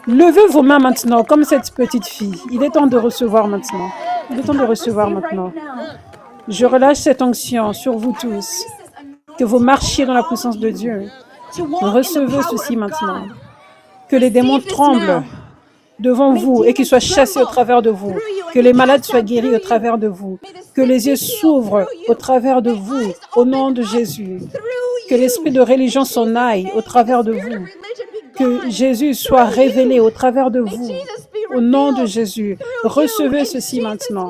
Levez vos mains maintenant, comme cette petite fille. Il est temps de recevoir maintenant. Il est temps de recevoir maintenant. Je relâche cette onction sur vous tous. Que vous marchiez dans la puissance de Dieu. Recevez ceci maintenant. Que les démons tremblent devant vous et qu'ils soient chassés au travers de vous. Que les malades soient guéris au travers de vous. Que les yeux s'ouvrent au travers de vous, au nom de Jésus. Que l'esprit de religion s'en aille au travers de vous. Que Jésus soit révélé au travers de vous, au nom de Jésus. Recevez ceci maintenant.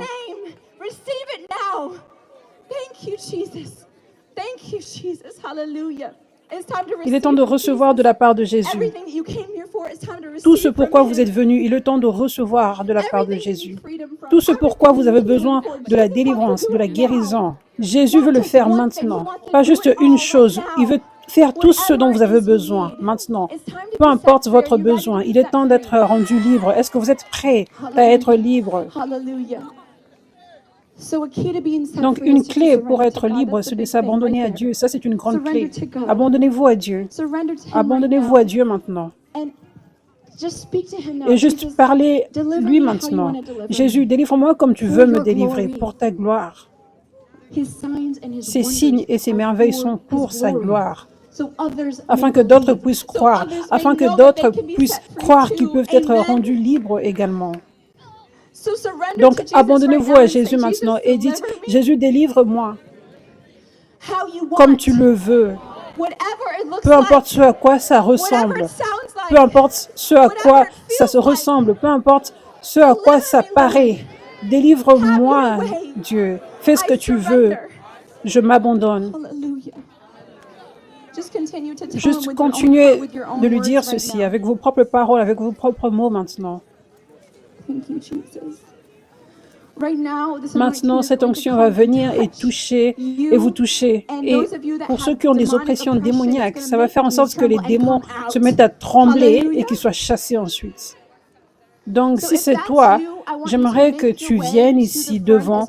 Il est temps de recevoir de la part de Jésus. Tout ce pourquoi vous êtes venu, il est temps de recevoir de la part de Jésus. Tout ce pourquoi vous avez besoin de la délivrance, de la guérison. Jésus veut le faire maintenant. Pas juste une chose, il veut faire tout ce dont vous avez besoin maintenant. Peu importe votre besoin, il est temps d'être rendu libre. Est-ce que vous êtes prêt à être libre? Donc, une clé pour être libre, c'est de s'abandonner à Dieu. Ça, c'est une grande clé. Abandonnez-vous à Dieu. Abandonnez-vous à Dieu maintenant. Et juste parlez lui maintenant. Jésus, délivre-moi comme tu veux me délivrer, pour ta gloire. Ces signes et ces merveilles sont pour sa gloire. Afin que d'autres puissent croire. Afin que d'autres puissent croire qu'ils peuvent être rendus libres également. Donc, abandonnez-vous à Jésus maintenant et dites, Jésus, délivre-moi comme tu le veux. Peu importe ce à quoi ça ressemble, peu importe ce à quoi ça se ressemble, peu importe ce à quoi ça paraît. Délivre-moi, Dieu. Fais ce que tu veux. Je m'abandonne. Juste continuez de lui dire ceci avec vos propres paroles, avec vos propres mots maintenant. Maintenant, cette onction va venir et toucher, et vous toucher. Et pour ceux qui ont des oppressions démoniaques, ça va faire en sorte que les démons se mettent à trembler et qu'ils soient chassés ensuite. Donc, si c'est toi, j'aimerais que tu viennes ici devant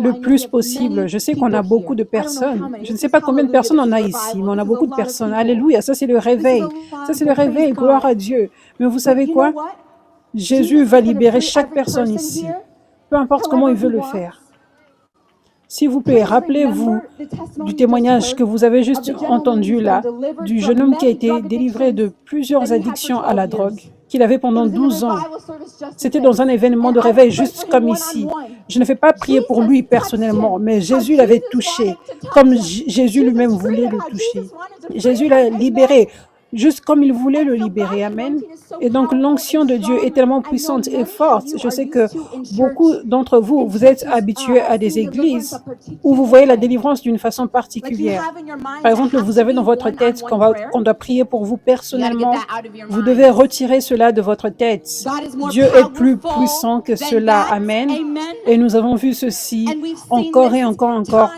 le plus possible. Je sais qu'on a beaucoup de personnes. Je ne sais pas combien de personnes on a ici, mais on a beaucoup de personnes. Alléluia, ça c'est le réveil. Ça c'est le réveil, gloire à Dieu. Mais vous savez quoi? Jésus va libérer chaque personne ici, peu importe comment il veut le faire. S'il vous plaît, rappelez-vous du témoignage que vous avez juste entendu là, du jeune homme qui a été délivré de plusieurs addictions à la drogue, qu'il avait pendant 12 ans. C'était dans un événement de réveil, juste comme ici. Je ne fais pas prier pour lui personnellement, mais Jésus l'avait touché, comme Jésus lui-même voulait le toucher. Jésus l'a libéré, juste comme il voulait le libérer. Amen. Et donc, l'onction de Dieu est tellement puissante et forte. Je sais que beaucoup d'entre vous, vous êtes habitués à des églises où vous voyez la délivrance d'une façon particulière. Par exemple, vous avez dans votre tête qu'on doit prier pour vous personnellement. Vous devez retirer cela de votre tête. Dieu est plus puissant que cela. Amen. Et nous avons vu ceci encore et encore et encore.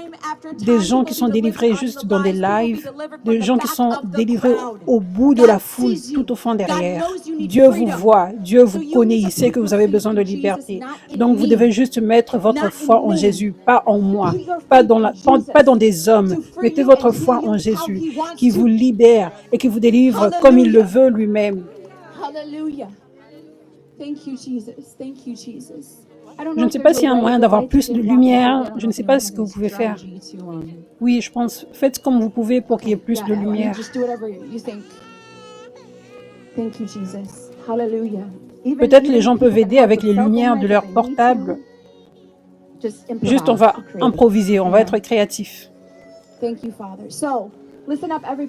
Des gens qui sont délivrés juste dans des lives, des gens qui sont délivrés au bout de la foule, tout au fond derrière. Dieu vous voit, Dieu vous connaît, il sait que vous avez besoin de liberté. Donc vous devez juste mettre votre foi en Jésus, pas en moi, pas dans des hommes. Mettez votre foi en Jésus, qui vous libère et qui vous délivre comme il le veut lui-même. Je ne sais pas s'il y a un moyen d'avoir plus de lumière. Je ne sais pas ce que vous pouvez faire. Oui, je pense, faites comme vous pouvez pour qu'il y ait plus de lumière. Peut-être les gens peuvent aider avec les lumières de leur portable. Juste, on va improviser, on va être créatif.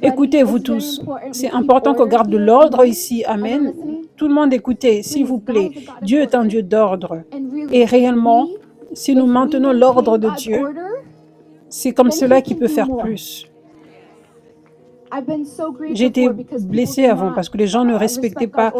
Écoutez, vous tous. C'est important qu'on garde de l'ordre ici. Amen. Tout le monde écoutez, s'il vous plaît. Dieu est un Dieu d'ordre. Et réellement, si nous maintenons l'ordre de Dieu, c'est comme cela qui peut faire plus. J'ai été blessée avant parce que les gens ne respectaient pas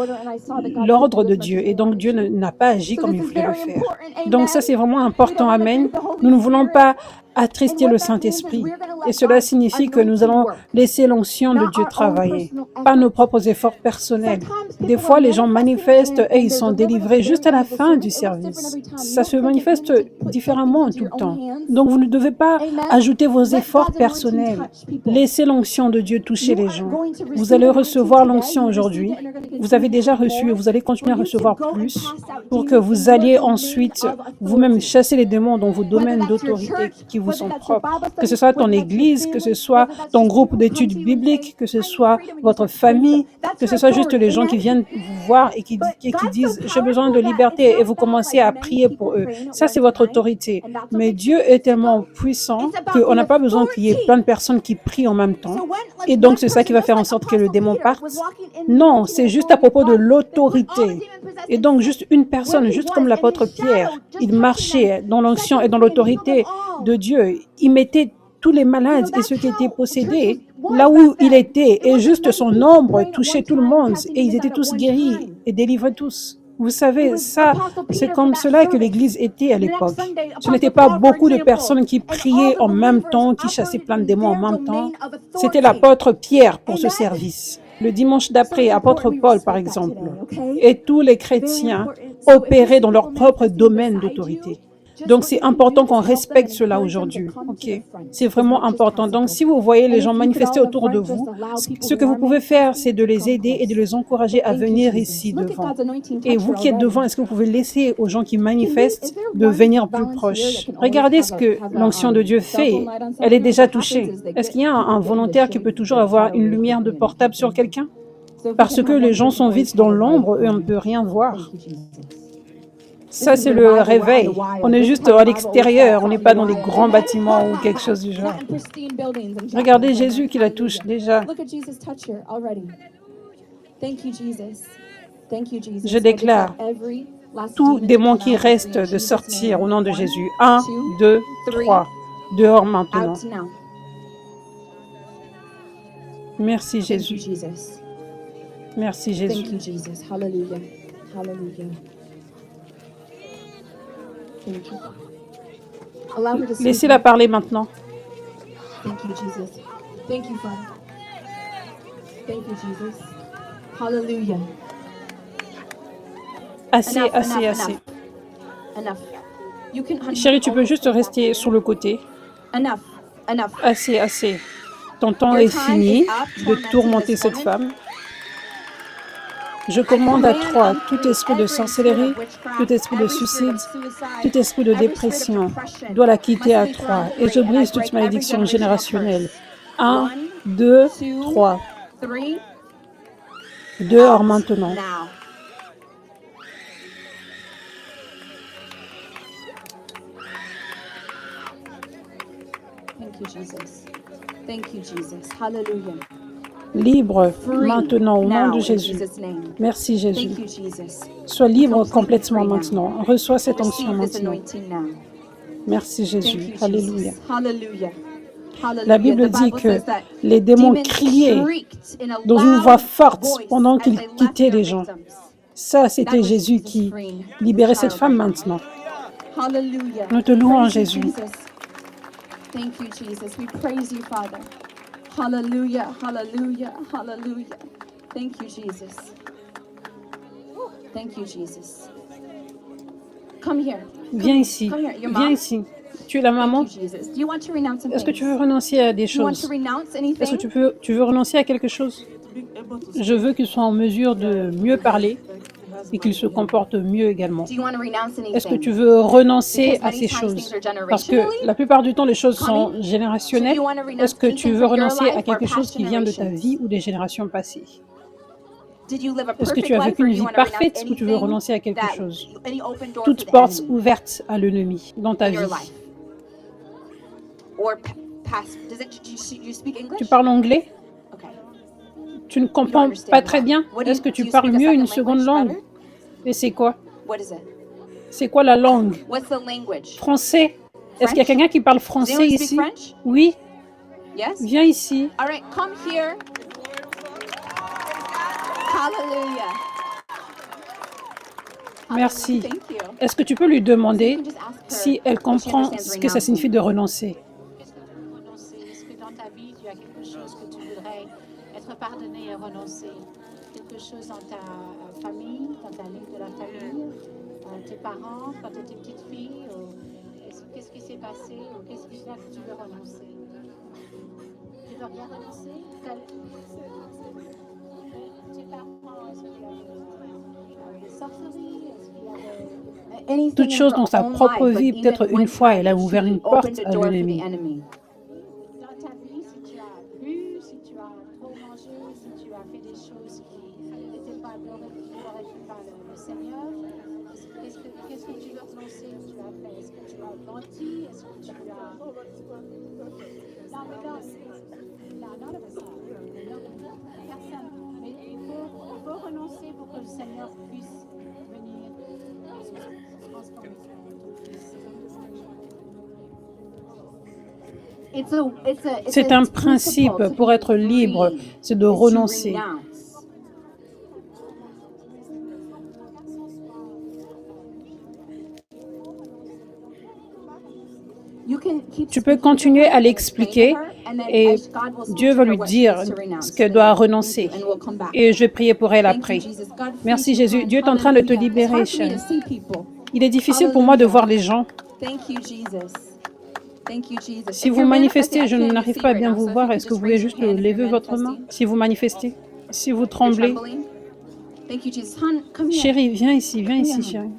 l'ordre de Dieu et donc Dieu n'a pas agi comme il voulait le faire. Donc ça, c'est vraiment important. Amen. Nous ne voulons pas attrister le Saint-Esprit. Et cela signifie que nous allons laisser l'onction de Dieu travailler, pas nos propres efforts personnels. Des fois, les gens manifestent et ils sont délivrés juste à la fin du service. Ça se manifeste différemment tout le temps. Donc, vous ne devez pas ajouter vos efforts personnels. Laissez l'onction de Dieu toucher les gens. Vous allez recevoir l'onction aujourd'hui. Vous avez déjà reçu et vous allez continuer à recevoir plus pour que vous alliez ensuite vous-même chasser les démons dans vos domaines d'autorité qui vous sont propres. Que ce soit ton église, que ce soit ton groupe d'études bibliques, que ce soit votre famille, que ce soit juste les gens qui viennent vous voir et qui disent « j'ai besoin de liberté » et vous commencez à prier pour eux. Ça, c'est votre autorité. Mais Dieu est tellement puissant qu'on n'a pas besoin qu'il y ait plein de personnes qui prient en même temps. Et donc, c'est ça qui va faire en sorte que le démon parte. Non, c'est juste à propos de l'autorité. Et donc, juste une personne, juste comme l'apôtre Pierre, il marchait dans l'onction et dans l'autorité de Dieu. Il mettait tous les malades et ceux qui étaient possédés là où il était, et juste son ombre touchait tout le monde, et ils étaient tous guéris et délivrés tous. Vous savez, ça, c'est comme cela que l'Église était à l'époque. Ce n'était pas beaucoup de personnes qui priaient en même temps, qui chassaient plein de démons en même temps. C'était l'apôtre Pierre pour ce service. Le dimanche d'après, apôtre Paul, par exemple, et tous les chrétiens opéraient dans leur propre domaine d'autorité. Donc, c'est important qu'on respecte cela aujourd'hui. Ok, c'est vraiment important. Donc, si vous voyez les gens manifester autour de vous, ce que vous pouvez faire, c'est de les aider et de les encourager à venir ici devant. Et vous qui êtes devant, est-ce que vous pouvez laisser aux gens qui manifestent de venir plus proches? Regardez ce que l'onction de Dieu fait. Elle est déjà touchée. Est-ce qu'il y a un volontaire qui peut toujours avoir une lumière de portable sur quelqu'un? Parce que les gens sont vite dans l'ombre et on ne peut rien voir. Ça, c'est le réveil. On est juste à l'extérieur, on n'est pas dans des grands bâtiments ou quelque chose du genre. Regardez Jésus qui la touche déjà. Je déclare tout démon qui reste de sortir au nom de Jésus. 1, 2, 3. Dehors maintenant. Merci Jésus. Merci Jésus. Laissez-la parler maintenant. Assez, assez, assez. Chérie, tu peux juste rester sur le côté. Assez, assez. Ton temps est fini de tourmenter cette femme. Je commande à 3 tout esprit de sorcellerie, tout esprit de suicide, tout esprit de dépression doit la quitter à 3. Et je brise toute malédiction générationnelle. 1, 2, 3. Dehors maintenant. Thank you, Jesus. Hallelujah. Libre maintenant au nom de Jésus. Merci Jésus. Sois libre complètement maintenant. Reçois cette onction maintenant. Merci Jésus. Alléluia. La Bible dit que les démons criaient dans une voix forte pendant qu'ils quittaient les gens. Ça, c'était Jésus qui libérait cette femme maintenant. Nous te louons, Jésus. Thank you, Jesus. We praise you, Father. Hallelujah, hallelujah, hallelujah. Thank you, Jesus. Thank you, Jesus. Come here. Viens ici. Viens ici. Tu es la maman. Est-ce que tu veux renoncer à des choses? Est-ce que tu veux renoncer à quelque chose? Je veux qu'il soit en mesure de mieux parler et qu'il se comporte mieux également. Est-ce que tu veux renoncer à ces choses? Parce que la plupart du temps, les choses sont générationnelles. Est-ce que tu veux renoncer à quelque chose qui vient de ta vie ou des générations passées? Est-ce que tu as vécu une vie parfaite ou tu veux renoncer à quelque chose? Toutes portes ouvertes à l'ennemi dans ta vie. Tu parles anglais? Tu ne comprends pas très bien? Est-ce que tu parles mieux une seconde langue? Et c'est quoi? C'est quoi la langue? Français? Est-ce qu'il y a quelqu'un qui parle français ici? Oui? Viens ici. Merci. Thank you. Est-ce que tu peux lui You demander can just ask her si elle what she comprend understands ce que ça signifie renouncing. de renoncer? Qu'est-ce que tu veux renoncer? Est-ce que dans ta vie, tu as quelque chose que tu voudrais être pardonné et renoncer? Quelque chose dans ta famille, dans ta ligne de la famille, tes parents, quand tu étais petite fille? Qu'est-ce qui s'est passé? Ou qu'est-ce que tu veux renoncer? Tu veux rien renoncer? Tes parents, est-ce qu'il y a des sorcelleries? Est-ce qu'il y a des... Anything Toute in chose her dans sa own propre life, vie, but peut-être even une one fois, elle a time, ouvert she une porte opened a à door for the l'ennemi. enemy. Dans ta vie, si tu as bu, si tu as trop mangé, si tu as fait des choses qui n'étaient pas glorifiées par le Seigneur, qu'est-ce que tu veux renoncer que tu as fait? Est-ce que tu as menti? Est-ce que tu as... Non, mais non, none of us have. Personne. Mais il faut renoncer pour que le Seigneur puisse venir transformer ton fils. C'est un principe pour être libre, c'est de renoncer. Tu peux continuer à l'expliquer et Dieu va lui dire ce qu'elle doit renoncer. Et je vais prier pour elle après. Merci Jésus. Dieu est en train de te libérer, chérie. Il est difficile pour moi de voir les gens. Si vous manifestez, je n'arrive pas à bien vous voir. Est-ce que vous pouvez juste lever votre main? Si vous manifestez, si vous tremblez. Chérie, viens ici, chérie.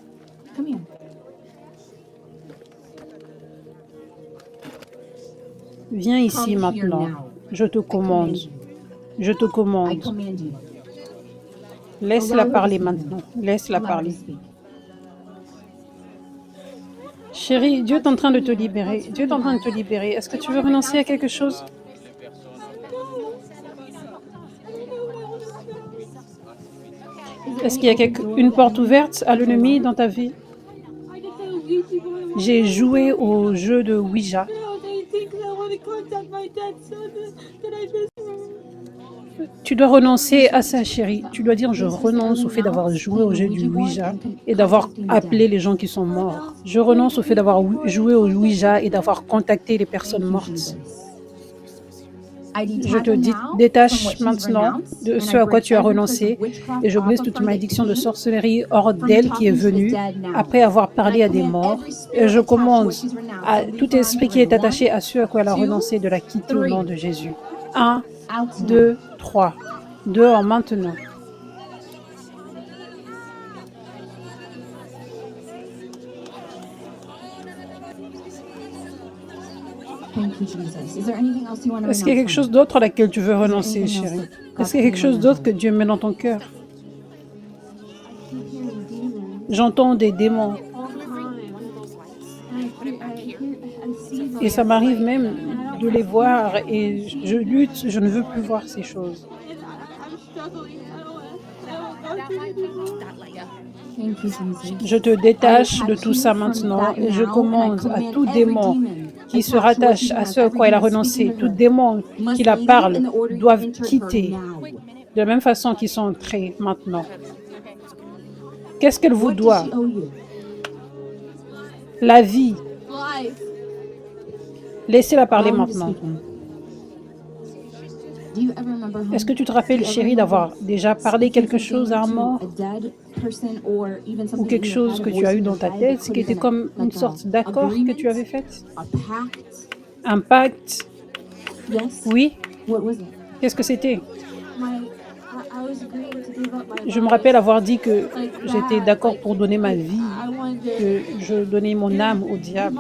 Viens ici maintenant. Je te commande. Je te commande. Laisse-la parler maintenant. Laisse-la parler. Chérie, Dieu est en train de te libérer. Dieu est en train de te libérer. Est-ce que tu veux renoncer à quelque chose? Est-ce qu'il y a une porte ouverte à l'ennemi dans ta vie? J'ai joué au jeu de Ouija. Tu dois renoncer à ça, chérie. Tu dois dire, je renonce au fait d'avoir joué au jeu du Ouija et d'avoir appelé les gens qui sont morts. Je renonce au fait d'avoir joué au Ouija et d'avoir contacté les personnes mortes. Je te détache maintenant de ce à quoi tu as renoncé et je brise toute malédiction de sorcellerie hors d'elle qui est venue après avoir parlé à des morts. Et je commande à tout esprit qui est attaché à ce à quoi elle a renoncé de la quitter au nom de Jésus. 1, 2, 3. Dehors maintenant. Est-ce qu'il y a quelque chose d'autre à laquelle tu veux renoncer, chérie? Est-ce qu'il y a quelque chose d'autre que Dieu met dans ton cœur? J'entends des démons. Et ça m'arrive même de les voir et je lutte, je ne veux plus voir ces choses. Je te détache de tout ça maintenant et je commande à tout démon qui se rattache à ce à quoi elle a renoncé, tout démon qui la parle doivent quitter de la même façon qu'ils sont entrés maintenant. Qu'est-ce qu'elle vous doit? La vie. Laissez-la parler maintenant. Est-ce que tu te rappelles, chérie, d'avoir déjà parlé quelque chose à un mort? Ou quelque chose que tu as eu dans ta tête, qui était comme une sorte d'accord que tu avais fait? Un pacte? Oui? Qu'est-ce que c'était? Je me rappelle avoir dit que j'étais d'accord pour donner ma vie, que je donnais mon âme au diable.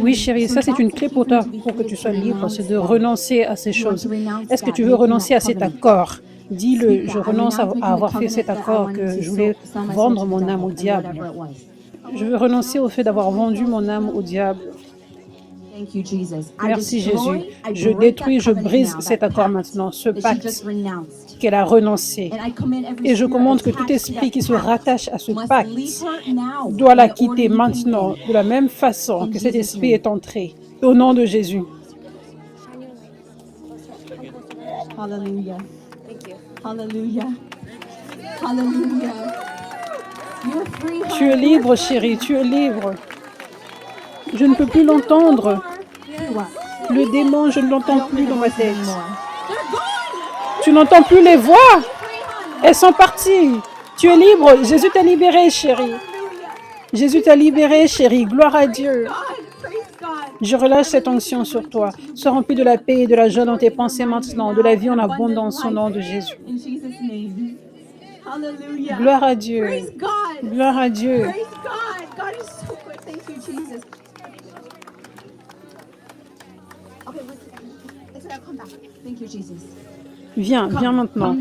Oui, chérie, ça c'est une clé pour toi, pour que tu sois libre, c'est de renoncer à ces choses. Est-ce que tu veux renoncer à cet accord? Dis-le, je renonce à avoir fait cet accord que je voulais vendre mon âme au diable. Je veux renoncer au fait d'avoir vendu mon âme au diable. Merci Jésus. Je détruis, je brise cet accord maintenant, ce pacte qu'elle a renoncé. Et je commande que tout esprit qui se rattache à ce pacte doit la quitter maintenant de la même façon que cet esprit est entré. Au nom de Jésus. Hallelujah. Hallelujah. Hallelujah. You're free, Tu es libre, chérie, tu es libre. Je ne peux plus l'entendre. Le démon, je ne l'entends plus dans ma tête. Tu n'entends plus les voix. Elles sont parties. Tu es libre. Jésus t'a libéré, chérie. Jésus t'a libéré, chérie. Gloire à Dieu. Je relâche cette onction sur toi. Sois rempli de la paix et de la joie dans tes pensées maintenant, de la vie en abondance au nom de Jésus. Gloire à Dieu. Gloire à Dieu. Viens, viens maintenant.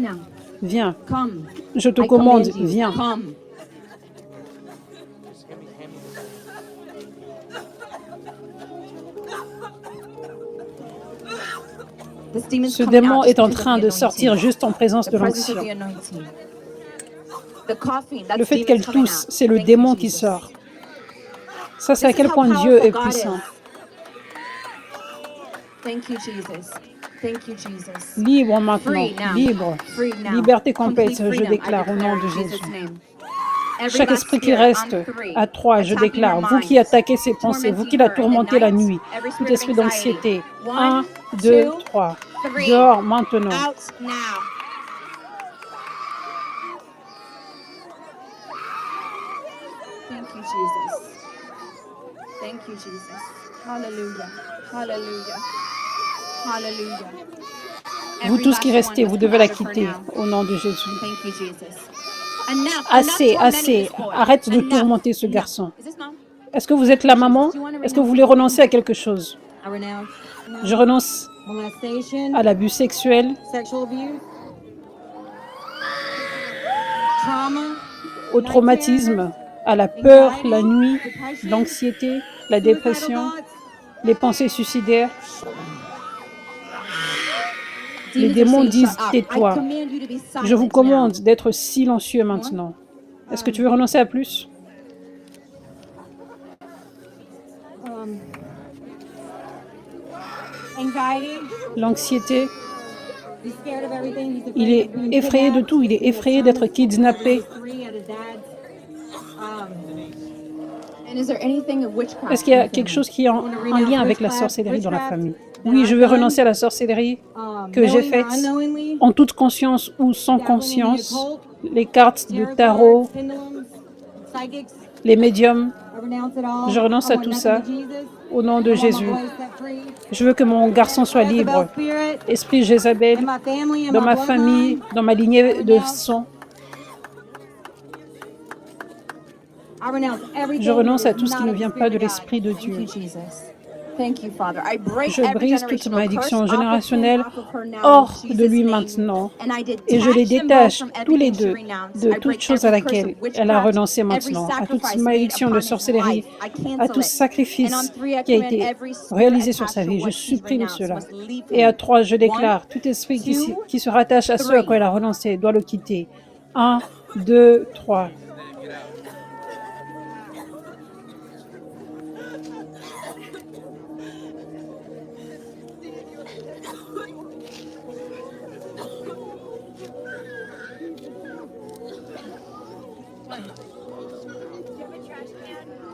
Viens. Je te commande, viens. Ce démon est en train de sortir juste en présence de l'onction. Le fait qu'elle tousse, c'est le démon qui sort. Ça, c'est à quel point Dieu est puissant. Libre maintenant, libre. Liberté complète, je déclare au nom de Jésus. Chaque esprit qui reste à 3, je déclare, vous qui attaquez ses pensées, vous qui la tourmentez la nuit, tout esprit d'anxiété, 1, 2, 3, dehors maintenant. Thank you, Jesus. Hallelujah. Hallelujah. Hallelujah. Vous tous qui restez, vous devez la quitter au nom de Jésus. Assez, assez. Arrête de tourmenter ce garçon. Est-ce que vous êtes la maman? Est-ce que vous voulez renoncer à quelque chose? Je renonce à l'abus sexuel, au traumatisme, à la peur, la nuit, l'anxiété, la dépression, les pensées suicidaires. Les démons disent « tais-toi ». Je vous commande d'être silencieux maintenant. Est-ce que tu veux renoncer à plus? L'anxiété. Il est effrayé de tout. Il est effrayé d'être kidnappé. Est-ce qu'il y a quelque chose qui est en lien avec la sorcellerie dans la famille? Oui, je veux renoncer à la sorcellerie que j'ai faite en toute conscience ou sans conscience. Les cartes de tarot, les médiums, je renonce à tout ça au nom de Jésus. Je veux que mon garçon soit libre. Esprit Jézabel, dans ma famille, dans ma lignée de sang. Je renonce à tout ce qui ne vient pas de l'Esprit de Dieu. Je brise toute malédiction générationnelle hors de lui maintenant et je les détache tous les deux de toute chose à laquelle elle a renoncé maintenant, à toute malédiction de sorcellerie, à tout sacrifice qui a été réalisé sur sa vie. Je supprime cela. Et à 3, je déclare, tout esprit qui se rattache à ce à quoi elle a renoncé doit le quitter. 1, 2, 3.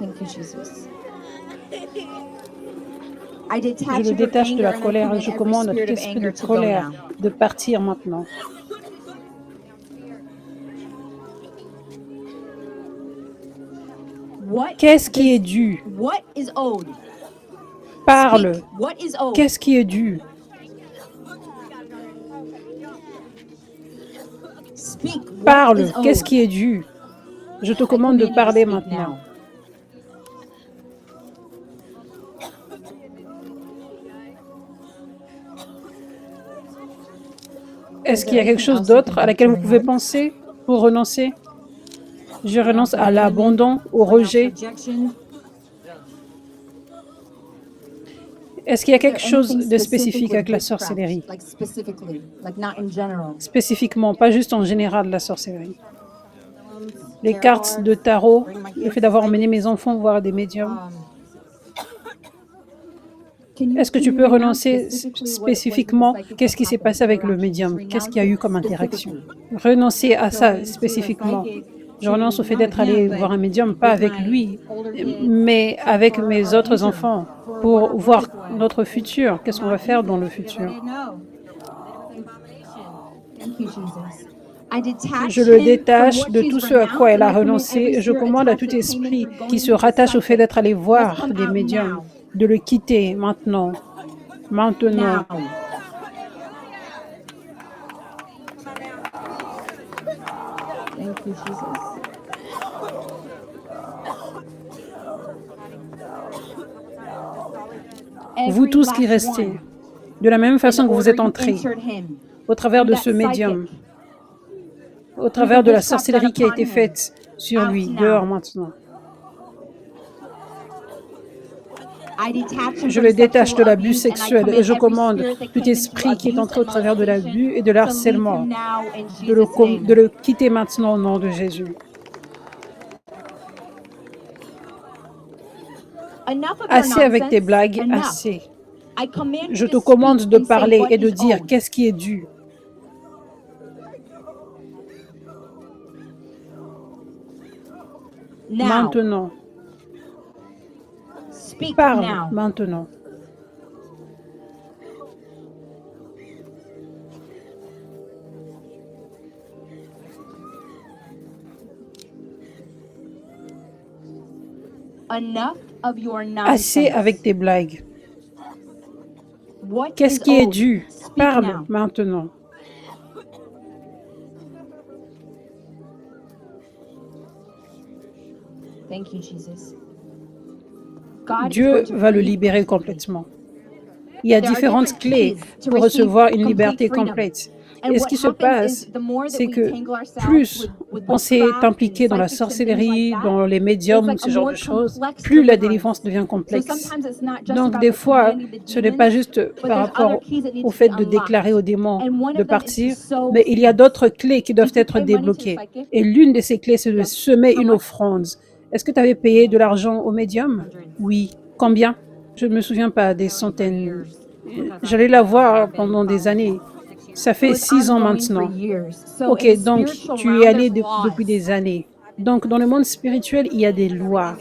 Thank you, Jesus. Je le détache de la colère et je commande à tout esprit de colère de partir maintenant. Qu'est-ce qui est dû? Parle. Qu'est-ce qui est dû? Parle. Qu'est-ce qui est dû? Je te commande de parler maintenant. Est-ce qu'il y a quelque chose d'autre à laquelle vous pouvez penser pour renoncer? Je renonce à l'abandon, au rejet. Est-ce qu'il y a quelque chose de spécifique avec la sorcellerie? Spécifiquement, pas juste en général la sorcellerie. Les cartes de tarot, le fait d'avoir emmené mes enfants voir des médiums. Est-ce que tu peux renoncer spécifiquement? Qu'est-ce qui s'est passé avec le médium? Qu'est-ce qu'il y a eu comme interaction? Renoncer à ça spécifiquement. Je renonce au fait d'être allé voir un médium, pas avec lui, mais avec mes autres enfants, pour voir notre futur. Qu'est-ce qu'on va faire dans le futur? Je le détache de tout ce à quoi elle a renoncé et je commande à tout esprit qui se rattache au fait d'être allé voir des médiums, de le quitter maintenant. Maintenant. Thank you, Jesus. Vous tous qui restez, de la même façon que vous êtes entrés, au travers de ce médium, au travers de la sorcellerie qui a été faite sur lui, dehors maintenant. Je le détache de l'abus sexuel et je commande tout esprit qui est entré au travers de l'abus et de l'harcèlement de le quitter maintenant au nom de Jésus. Assez avec tes blagues, assez. Je te commande de parler et de dire qu'est-ce qui est dû. Maintenant. Parle maintenant. Assez avec tes blagues. Qu'est-ce qui est dû? Parle maintenant. Dieu va le libérer complètement. Il y a différentes clés pour recevoir une liberté complète. Et ce qui se passe, c'est que plus on s'est impliqué dans la sorcellerie, dans les médiums, ce genre de choses, plus la délivrance devient complexe. Donc des fois, ce n'est pas juste par rapport au fait de déclarer aux démons de partir, mais il y a d'autres clés qui doivent être débloquées. Et l'une de ces clés, c'est de semer une offrande. Est-ce que tu avais payé de l'argent au médium? Oui. Combien? Je ne me souviens pas, des centaines. J'allais la voir pendant des années. Ça fait 6 ans maintenant. Ok, donc tu es allé depuis des années. Donc dans le monde spirituel, il y a des lois.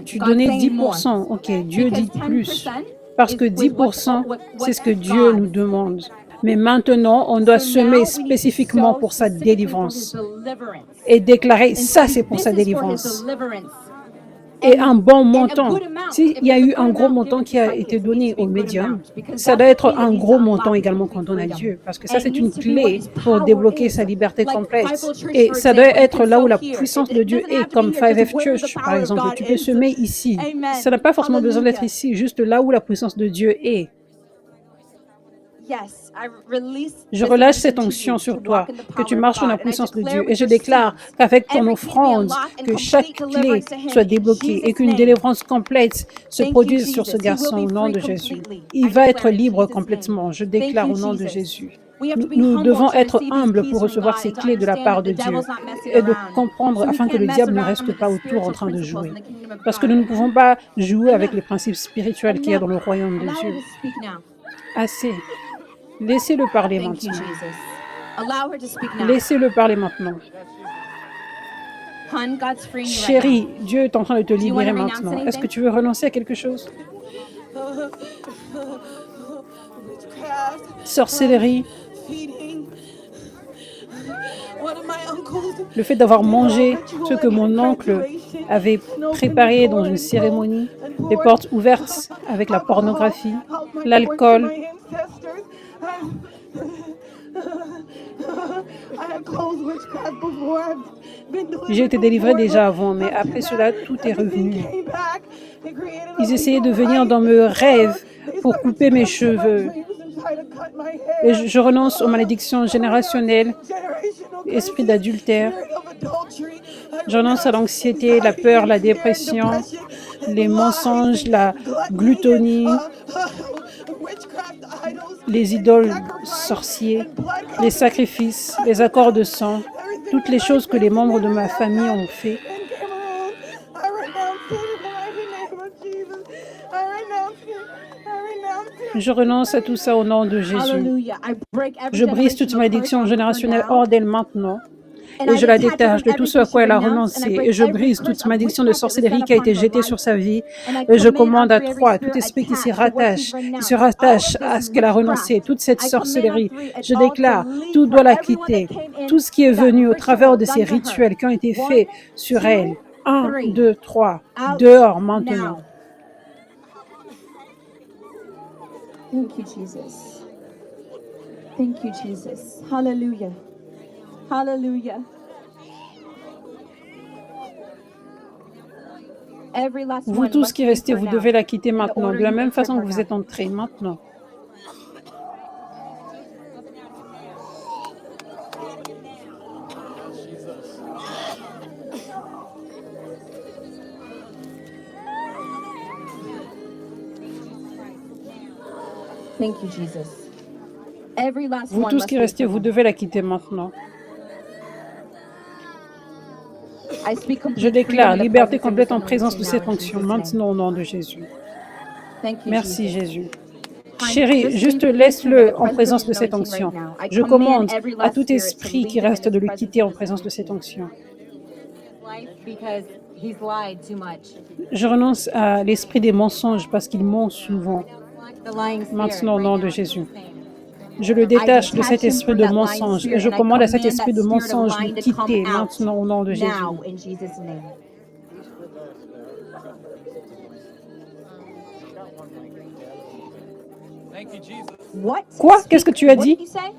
Tu donnais 10%. Ok, Dieu dit plus. Parce que 10%, c'est ce que Dieu nous demande. Mais maintenant, on doit semer spécifiquement pour sa délivrance. Et déclarer, ça c'est pour sa délivrance. Et un bon montant. S'il y a eu un gros montant qui a été donné au médium, ça doit être un gros montant également qu'on donne à Dieu. Parce que ça, c'est une clé pour débloquer sa liberté complète. Et ça doit être là où la puissance de Dieu est, comme 5F Church, par exemple. Tu peux semer ici. Ça n'a pas forcément besoin d'être ici, juste là où la puissance de Dieu est. Je relâche cette onction sur toi, que tu marches dans la puissance de Dieu. Et je déclare qu'avec ton offrande, que chaque clé soit débloquée et qu'une délivrance complète se produise sur ce garçon au nom de Jésus. Il va être libre complètement. Je déclare au nom de Jésus. Nous devons être humbles pour recevoir ces clés de la part de Dieu et de comprendre afin que le diable ne reste pas autour en train de jouer. Parce que nous ne pouvons pas jouer avec les principes spirituels qu'il y a dans le royaume de Dieu. Assez. Laissez-le parler maintenant. Laissez-le parler maintenant. Chérie, Dieu est en train de te libérer maintenant. Est-ce que tu veux renoncer à quelque chose? Sorcellerie. Le fait d'avoir mangé ce que mon oncle avait préparé dans une cérémonie, les portes ouvertes avec la pornographie, l'alcool. J'ai été délivrée déjà avant, mais après cela, tout est revenu. Ils essayaient de venir dans mes rêves pour couper mes cheveux. Et je renonce aux malédictions générationnelles, esprit d'adultère. Je renonce à l'anxiété, la peur, la dépression, les mensonges, la glutonie, les idoles sorciers, les sacrifices, les accords de sang, toutes les choses que les membres de ma famille ont fait. Je renonce à tout ça au nom de Jésus. Hallelujah. I break every Je brise toute generational curse malédiction off of her générationnelle now. hors d'elle maintenant. And Et I je la detach her détache from de tout ce à everything quoi she elle a renounced, and I renoncé. break Et je every brise curse toute of malédiction de witchcraft that was sorcellerie set qui a upon été her jetée life. sur sa vie. And I Et je command commande à unto every 3, tout spirit esprit qui s'y attached to what she's rattache, renounced, all à of ce this qu'elle a renoncé, witchcraft. toute cette I command on sorcellerie. 3 it Je all to déclare, leave tout doit her. la Everyone that quitter. came in Tout ce qui est through that venu au travers ritual de ces done to her. rituels qui ont été 1, faits sur 2, elle. 1, 3. 2, 3. Out Dehors maintenant. now. Thank you, Jesus. Thank you, Jesus. Hallelujah. Hallelujah. Every last Vous one tous must qui leave restez, her vous now. devez la quitter In the maintenant, order de la you même entered façon que her vous now. êtes entrés maintenant. Thank you, Jesus. Every last Vous one tous must qui leave restez, her vous now. devez la quitter maintenant. I speak Je complete freedom déclare in the liberté presence of this complète en présence anointing de now cette in onction, Jesus' name. maintenant au nom de Jésus. Thank you, Merci Jesus. Jésus. Honey, Chérie, just juste stay placed in laisse-le the en presence of présence this de cette anointing right onction. now. I Je command commande every à last tout spirit to esprit qui leave him in reste de his le presence quitter en of this présence de cette anointing. onction. life because he's lied too much. Je renonce à l'esprit des mensonges parce qu'ils mentent souvent. The lying spirit Maintenant au right nom now de in Jésus. Jesus' name. Je le I détache de detach cet him esprit from de that lying mensonge et spirit je and I commande à cet command that esprit de spirit of mensonge de lying to come quitter out maintenant au nom de Jésus. now in Jesus' name. What? Quoi? Qu'est-ce que tu as What dit? did you say?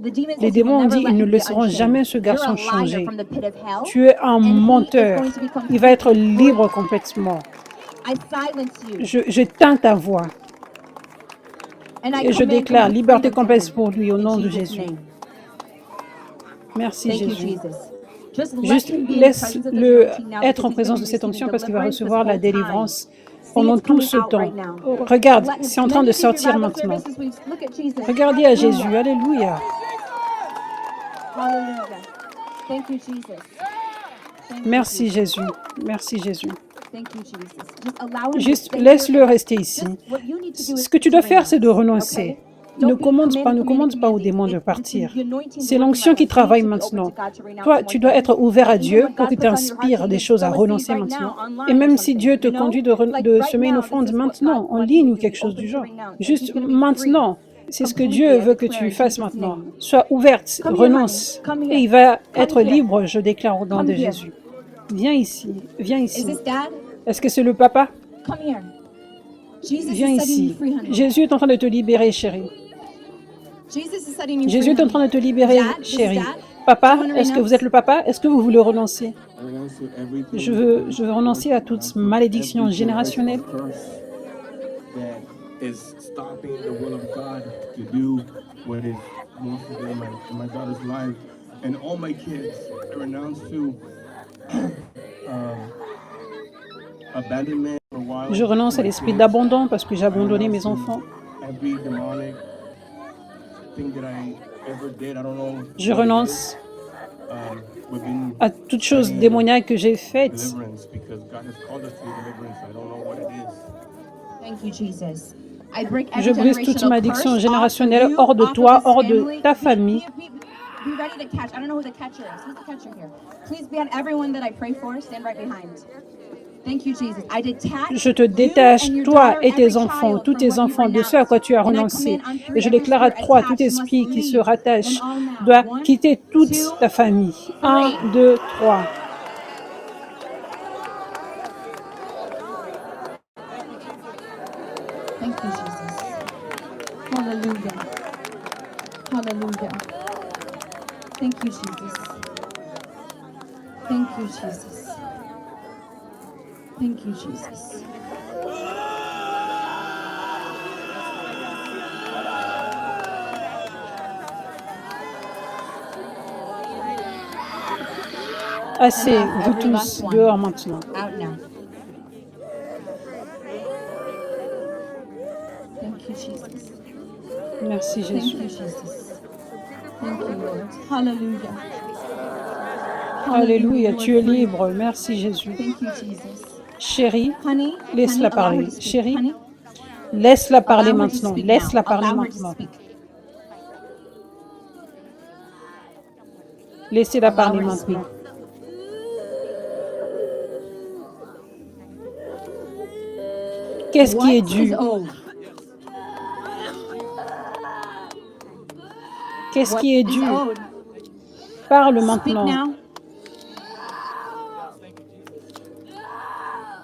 The demon Les says he will démons ont never dit, let ils ne him be laisseront jamais ce unchained. You're a garçon liar changer. from the pit of hell. Tu es un And he is menteur. going to be Il va être completely libre free. complètement. I silence you. J'éteins ta voix And I et je command déclare complete liberté freedom to complète him. pour lui au In nom de Jesus' Jésus. name. Merci Thank you, Jésus. Jesus. Just let Juste him be in the presence of this laisse-le anointing now être because en he's présence been de cette receiving onction parce qu'il va deliverance this recevoir la whole time. délivrance See, pendant it's tout coming ce out temps. right now. Oh, regarde, Let him. c'est en train de Many of you sortir revival maintenant. services, we look at Jesus. Regardez à Jésus. Hallelujah. Alléluia. Hallelujah. Thank you, Jesus. Thank you, Merci Jesus. Jésus. Merci Jésus. Thank you, Jesus. Just allow him to Juste stay here. laisse-le rester ici. Just what you need to do is Ce que tu to dois faire, c'est de renounce, renoncer. okay? Don't be Ne commande pas aux démons de It's partir. the anointing C'est working l'onction right qui now. So you travaille need to be open maintenant. to God to renounce Toi, more tu dois things. être ouvert à And even Dieu when pour God qu'il puts on your heart t'inspire to des give, choses à sow a seed renoncer right maintenant. now, online Et or même si something, Dieu te you know? conduit Like de right semer une now, this offrande is what maintenant, God en wants you ligne to ou do. quelque Be chose open du to genre. renounce. And Juste he's going to be free. maintenant. C'est ce que Completely, Dieu I veut que declare tu in fasses Jesus' maintenant. name. Sois ouverte, Come here, honey. renonce. Come Et here. il va Come être here. libre, je déclare au nom Come de here. Jésus. Viens ici, viens Is ici. this Dad? Est-ce que c'est le papa? Come here. Jesus Viens is setting you ici. free, honey. Jésus est en train de te libérer, chérie. Jesus is setting you free, Jésus est en train honey. de te libérer, Dad, this is chérie. Dad. Papa, Do you wanna est-ce que vous renounce? êtes le papa? Est-ce que vous voulez renoncer? Je veux renoncer à toute malédiction générationnelle Je renonce à l'esprit d'abandon parce que j'ai abandonné mes enfants. Je renonce à toute chose démoniaque que j'ai faite. Thank you, Jesus. I break Je every brise toute generational malédiction curse générationnelle off of you, hors de off of toi, this hors de family. ta famille. Be ready to catch. I don't know who the catcher is. Who's the catcher here? Please be on everyone that I pray for. Stand right behind. Thank you, Jesus. I detach Je te you détache, and your toi daughter, et tes every enfants, child tous from tes what you enfants, de ce à renounced. quoi tu as And I renoncé. command on three, Et je every déclare à spirit trois, tout attached must esprit qui se leave rattache them all now. doit 1, quitter 2, toute ta famille. 1, 3. 2, 3. Thank you, Jesus. Hallelujah. Hallelujah. Thank you, Jesus. Thank you, Jesus. Thank you, Jesus. Assez, Enough, vous every last tous, one. dehors maintenant. Out now. Thank you, Jesus. Merci Thank Jésus. you, Jesus. Thank you, Lord. Hallelujah. Alléluia, tu es libre. Merci Jésus. Thank you, Jesus. Chérie, Honey, laisse-la honey, allow her parler. to speak. Chérie, Honey, laisse-la parler allow her to maintenant. speak Laisse-la now. parler Allow her to maintenant. speak. Laissez-la Allow parler her to speak. maintenant. Qu'est-ce qui est What dû? is owed? Qu'est-ce What qui est is dû? owed? Parle Speak maintenant. now.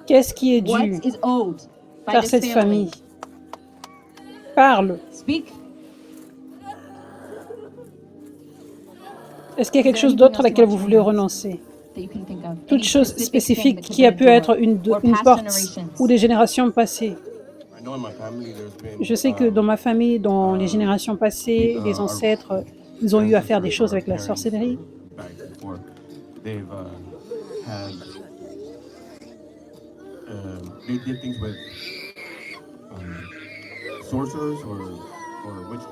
Qu'est-ce qui est What dû is owed by par this cette family? famille? Parle. Speak. Est-ce qu'il y a quelque chose d'autre à laquelle vous voulez renoncer? That you can think of. Toute Any chose specific spécifique thing that qui a could pu be a être door or une past porte generations. ou des générations passées. I know in my family there's been Je sais que dans ma famille, dans les générations passées, les ancêtres, ils ont eu à faire des choses avec la sorcellerie. back before they've had they did things with sorcerers or witch.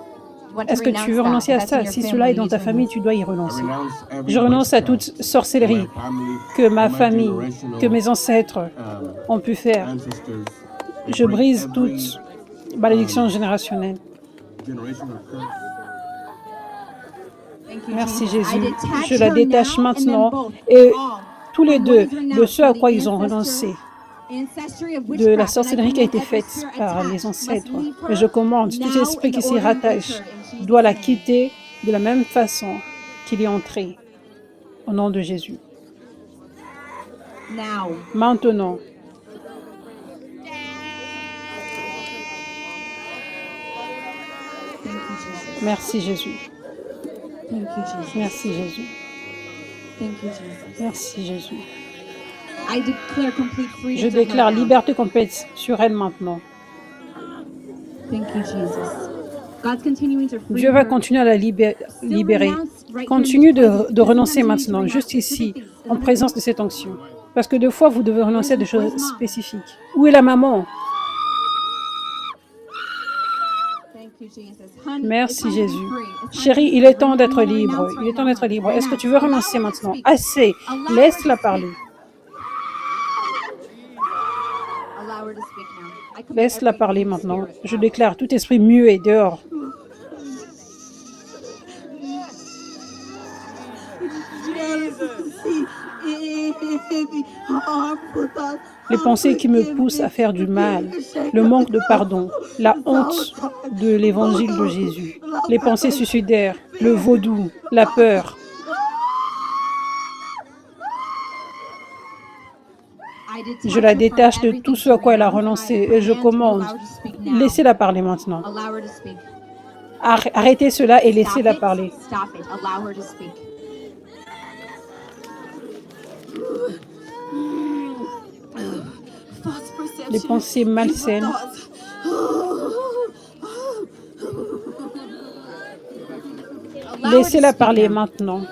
You want to Est-ce que tu renounce veux that. renoncer à That's in ça? your Si family, cela est you dans need ta to famille, remove. tu dois y I renoncer. renounce every Je renonce à witchcraft toute sorcellerie my family, que ma my famille, generational, que mes ancêtres ont pu faire. ancestors. They Je break brise every toute malédiction générationnelle. generational curse. Thank you, Merci Jesus. I Jésus. detach Je la her détache now and then maintenant. both, Et all, tous les from deux, what is renounced de ce à from the quoi ils ont renoncé, ancestry of de witchcraft, la and I sorcellerie qui a été command every faite spirit par attached les must ancêtres. leave her Et je commande, tout now esprit in qui the s'y order of rattache nature, in Jesus' doit la name. quitter de la même façon qu'il est entré. Au nom de Jésus. Now. Maintenant, Thank you, Jesus. merci Jésus. Thank you, Jesus. Merci Jésus. Thank you, Jesus. Merci Jésus. I declare complete freedom Je to her déclare now. liberté complète sur elle maintenant. Thank you, Jesus. God's continuing to free Dieu va her. continuer à la Still libérer. renounce right here in Continue this presence, de because renoncer sometimes you need to maintenant, renounce juste specific ici, things. en Is that présence okay? de cette onction. Parce que des fois, vous devez renoncer à des choses Where's mom? spécifiques. Où est la maman? Thank you, Jesus. Honey, Merci it's time to be Jésus. free. It's time to Chérie, be il free. est temps d'être Renounce libre. right Il est now, temps d'être honey. libre. Est-ce que tu veux Renounce. renoncer Allow her to maintenant? speak. Assez. Allow her Laisse-la to parler. speak. Allow her to speak now. I command Laisse-la every parler evil maintenant. spirit Je out. déclare tout esprit muet dehors. Les pensées qui me poussent à faire du mal, le manque de pardon, la honte de l'évangile de Jésus, les pensées suicidaires, le vaudou, la peur. I detach Je la her from détache de everything tout ce à quoi elle a right now. renoncé I et je command you, commande, allow her to speak now. laissez-la parler maintenant. Allow her to speak. Arrêtez cela et Stop laissez-la it. parler. Stop it. Allow her to speak. Les pensées malsaines, Allow her to laissez-la speak parler now. maintenant.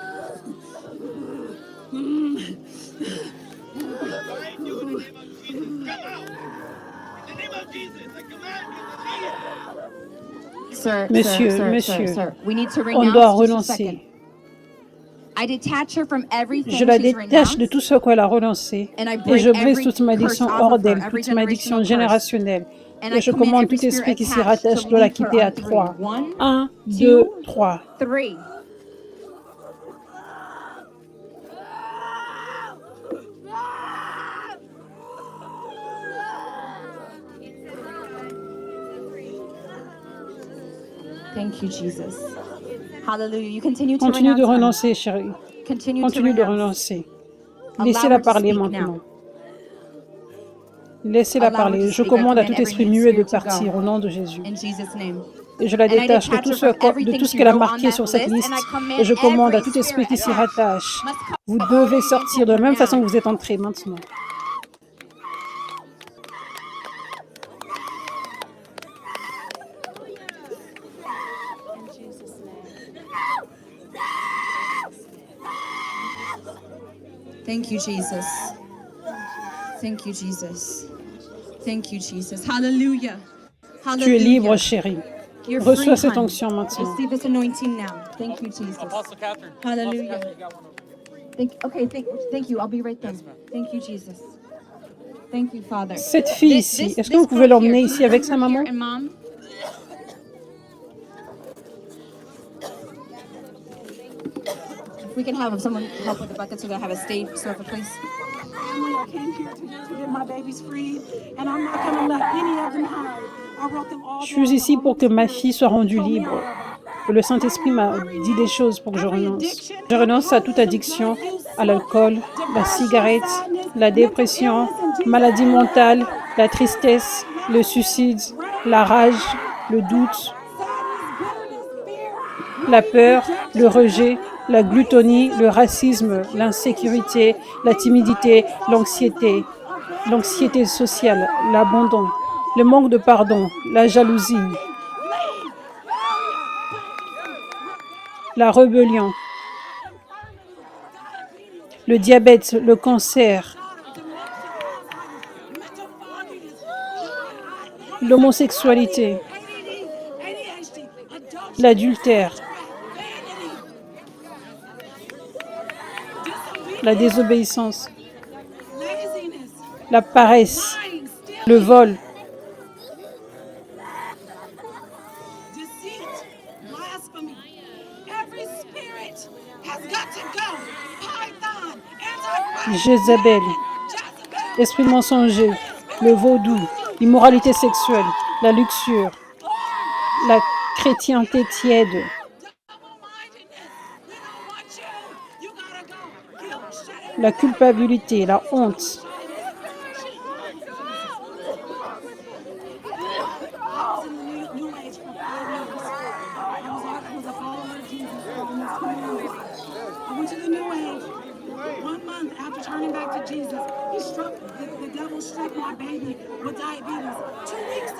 Sir, Monsieur, sir, monsieur, sir. We need to on renounce doit just a renoncer. second. I detach her from everything Je la she's détache de renounced, tout ce qu'elle a renoncé and I et break je brise every toute malédiction curse off hors of her, d'elle, every toute malédiction generational curse. générationnelle. And Et I je command commande every tout esprit spirit qui s'y attached rattache to de la leave her quitter à on three. 3. 1, 1, 2, 2, 3. 3. Thank you, Jesus. Hallelujah. You continue to Continue de renounce. renoncer, chérie. Continue to Continue de renounce. renoncer. Allow Laissez-la her to parler speak maintenant. now. Laissez-la Allow her to parler. Je speak. I commande à command tout esprit every muet de spirit to go. partir au nom de Jésus. In Jesus' name. Et je la And I détache de detach tout her ce, from de everything tout ce she qu'elle a wrote on marqué that sur cette list, liste. and I command Et je commande à every tout esprit qui s'y spirit attached rattache. must come Vous out devez and sortir de la enter même her façon now. que vous êtes entrés maintenant. In Jesus' name. Thank you, Jesus. Thank you, Jesus. Thank you, Jesus. Hallelujah. Tu es libre, Hallelujah. chérie. You're free, Reçois cette honey. onction maintenant. Receive this anointing now. Thank you, Jesus. Apostle Catherine. Hallelujah. Apostle Catherine, you got one over here. Thank you. I'll be right there. Thank you, Jesus. Thank you, Father. Cette fille ici, est-ce que vous pouvez l'emmener ici avec sa maman? And Mom? If we can have someone help with the buckets, we're gonna have a state sofa, please. Family, I came here to get my babies free, and I'm not gonna let any of them hide. I wrote them all Je suis ici pour que ma fille soit rendue libre. Le Saint-Esprit m'a dit des choses pour que je renonce. Je renonce à toute addiction, à l'alcool, la cigarette, la dépression, maladie mentale, la tristesse, le suicide, la rage, le doute, la peur, le rejet, la glutonie, le racisme, l'insécurité, la timidité, l'anxiété sociale, l'abandon, le manque de pardon, la jalousie, la rébellion, le diabète, le cancer, l'homosexualité, l'adultère, la désobéissance, la paresse, le vol, Jézabel, esprit mensonger, le vaudou, l'immoralité sexuelle, la luxure, la chrétienté tiède, la culpabilité, la honte, I went to the New Age. 1 month after turning back to Jesus, the devil struck my baby with diabetes. 2 weeks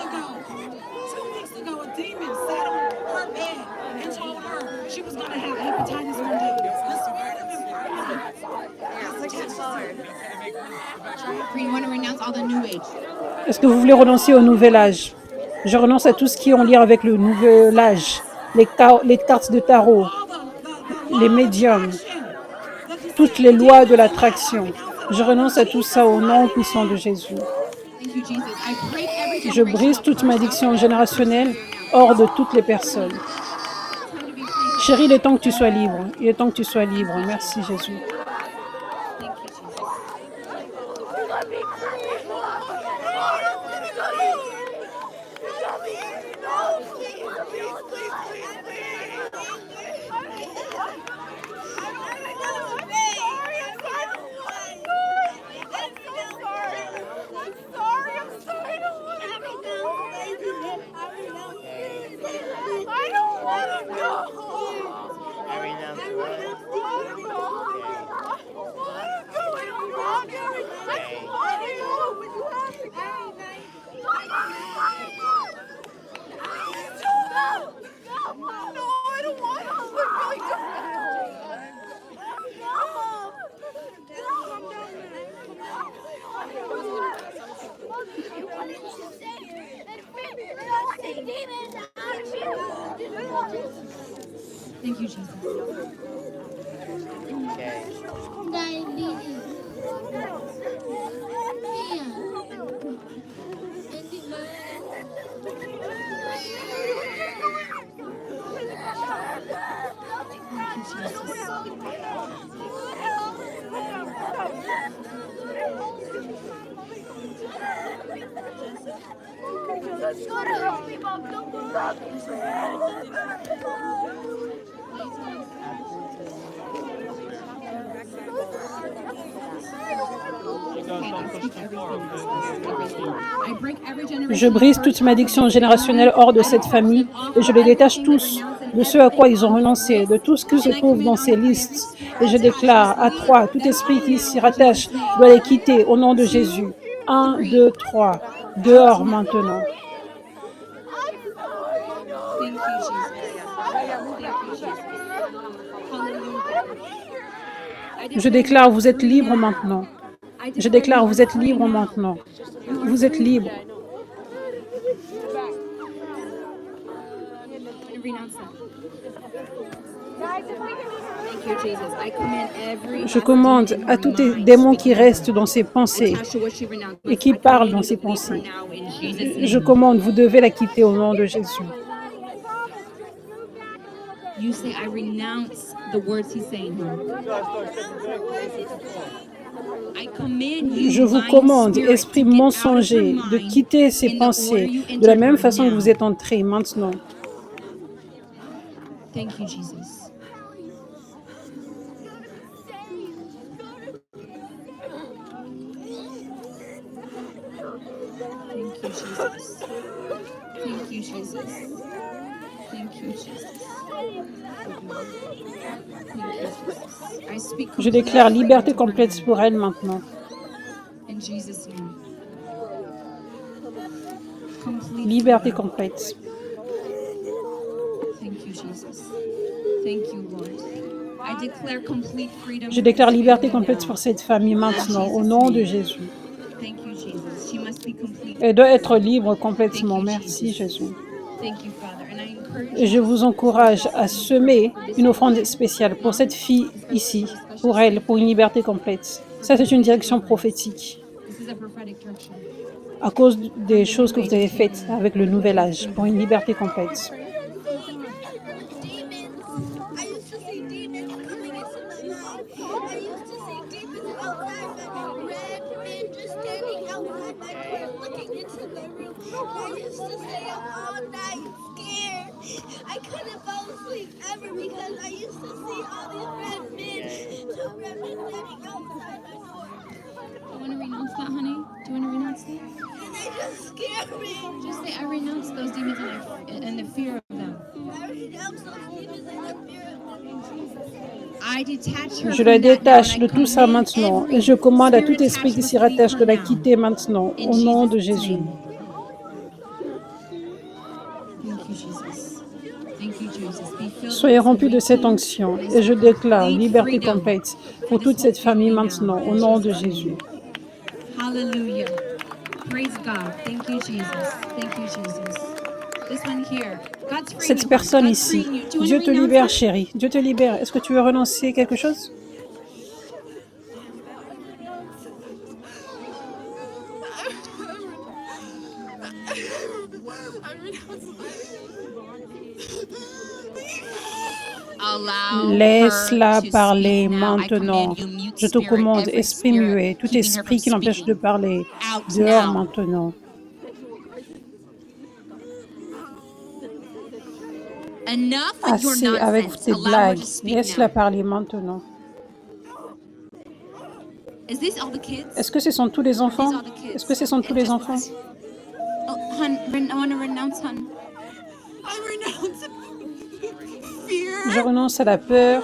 ago, a demon sat on her bed and told her she was going to have hepatitis one day. The spirit of infirmity has attached her. You want to renounce all the New Age? Est-ce que vous voulez renoncer au nouvel âge? Je renonce à tout ce qui est en lien avec le nouvel âge, les cartes de tarot, les médiums, toutes les lois de l'attraction. Je renonce à tout ça au nom puissant de Jésus. Je brise toute malédiction générationnelle hors de toutes les personnes. Chérie, il est temps que tu sois libre. Il est temps que tu sois libre. Merci Jésus. Thank you, Jesus. Je brise toute malédiction générationnelle hors de cette famille et je les détache tous de ce à quoi ils ont renoncé, de tout ce qui se trouve dans ces listes. Et je déclare à 3, tout esprit qui s'y rattache doit les quitter au nom de Jésus. 1, 2, 3, dehors maintenant. Je déclare, vous êtes libre maintenant. Je déclare, vous êtes libre maintenant. Vous êtes libre. you, Jesus. I command every Je commande à tous les démons qui restent dans ses pensées et qui parlent dans ses pensées. Je commande, vous devez la quitter au nom de Jésus. You say, I renounce the words he's saying here. I command you, Je vous lying commande, spirit, esprit to get out of mensonger, her de mind quitter ses in the pensées order you de la entered même right façon que now. vous êtes entrés maintenant. Thank you, Jesus. Thank you, Jesus. Thank you, Jesus. Thank you, Jesus. Thank you, Jesus. I speak Je complete déclare liberté freedom to her complète now. pour elle maintenant. In Jesus' name. Complete Liberté freedom. complète. Thank you, Jesus. Thank you, Lord. I declare complete freedom Je for this déclare liberté family complète now. pour cette famille In maintenant, au Jesus' nom de name. Jésus. Thank you, Jesus. She must be complete. Elle doit être libre Thank complètement. you, Merci, Jesus. Jésus. Thank you, Father. And I encourage Et you je to vous sow encourage à this semer for this une offrande woman, spéciale pour huh? cette fille Especially ici, for this pour precious elle, gift, pour une liberté complète. for Ça, c'est une complete direction deliverance. prophétique This is a prophetic direction. à cause From des the choses new que vous age of avez taking faites on avec le nouvel complete âge, pour freedom. une liberté complète. Demons. I used to see demons coming into my mind. I used to see demons outside my red men just standing outside my door looking into my room. And I used to stay up all night scared. I couldn't fall asleep ever because I used to see all these red men, two red men standing outside my door. You want to renounce that, honey? Do you want to renounce that? And they just scared me. Just say, I renounce those demons and the fear of them. I renounce those demons and the fear of them in Jesus' name. I detach her Je la from that now, and détache I de tout ça command maintenant et every je commande à spirit tout esprit qui attachment s'y to leave rattache her de la now. quitter maintenant, In au nom de Jesus' Jésus. name. Thank you, Jesus. Thank you, Jesus. Be filled Soyez with remplis de this cette anointing, onction and I et je speak déclare complete liberté freedom complète for pour this toute whole cette famille family maintenant, now. au In nom de Jesus' Jésus. name. Hallelujah. Praise God. Thank you, Jesus. Thank you, Jesus. This one here. God's freeing Cette you, hon. personne God's ici, freeing you. Do you want to Dieu te renounce libère, that? chérie. Dieu te libère. Est-ce que tu veux renoncer quelque chose? Allow her Laisse-la to parler speak now. I maintenant. command you, mute Je te spirit, commande, every esprit spirit muet, tout keeping her from esprit qui l'empêche de speaking, parler, out dehors now. maintenant. Enough with your Assez avec nonsense. tes Allow her blagues. to speak Laisse-la now. parler maintenant. Is this all the kids? Est-ce que ce sont tous les Are these enfants? all the kids? Est-ce que ce sont tous les enfants? Oh, hun, I want to renounce, hun. I renounce fear. Je renonce à la peur.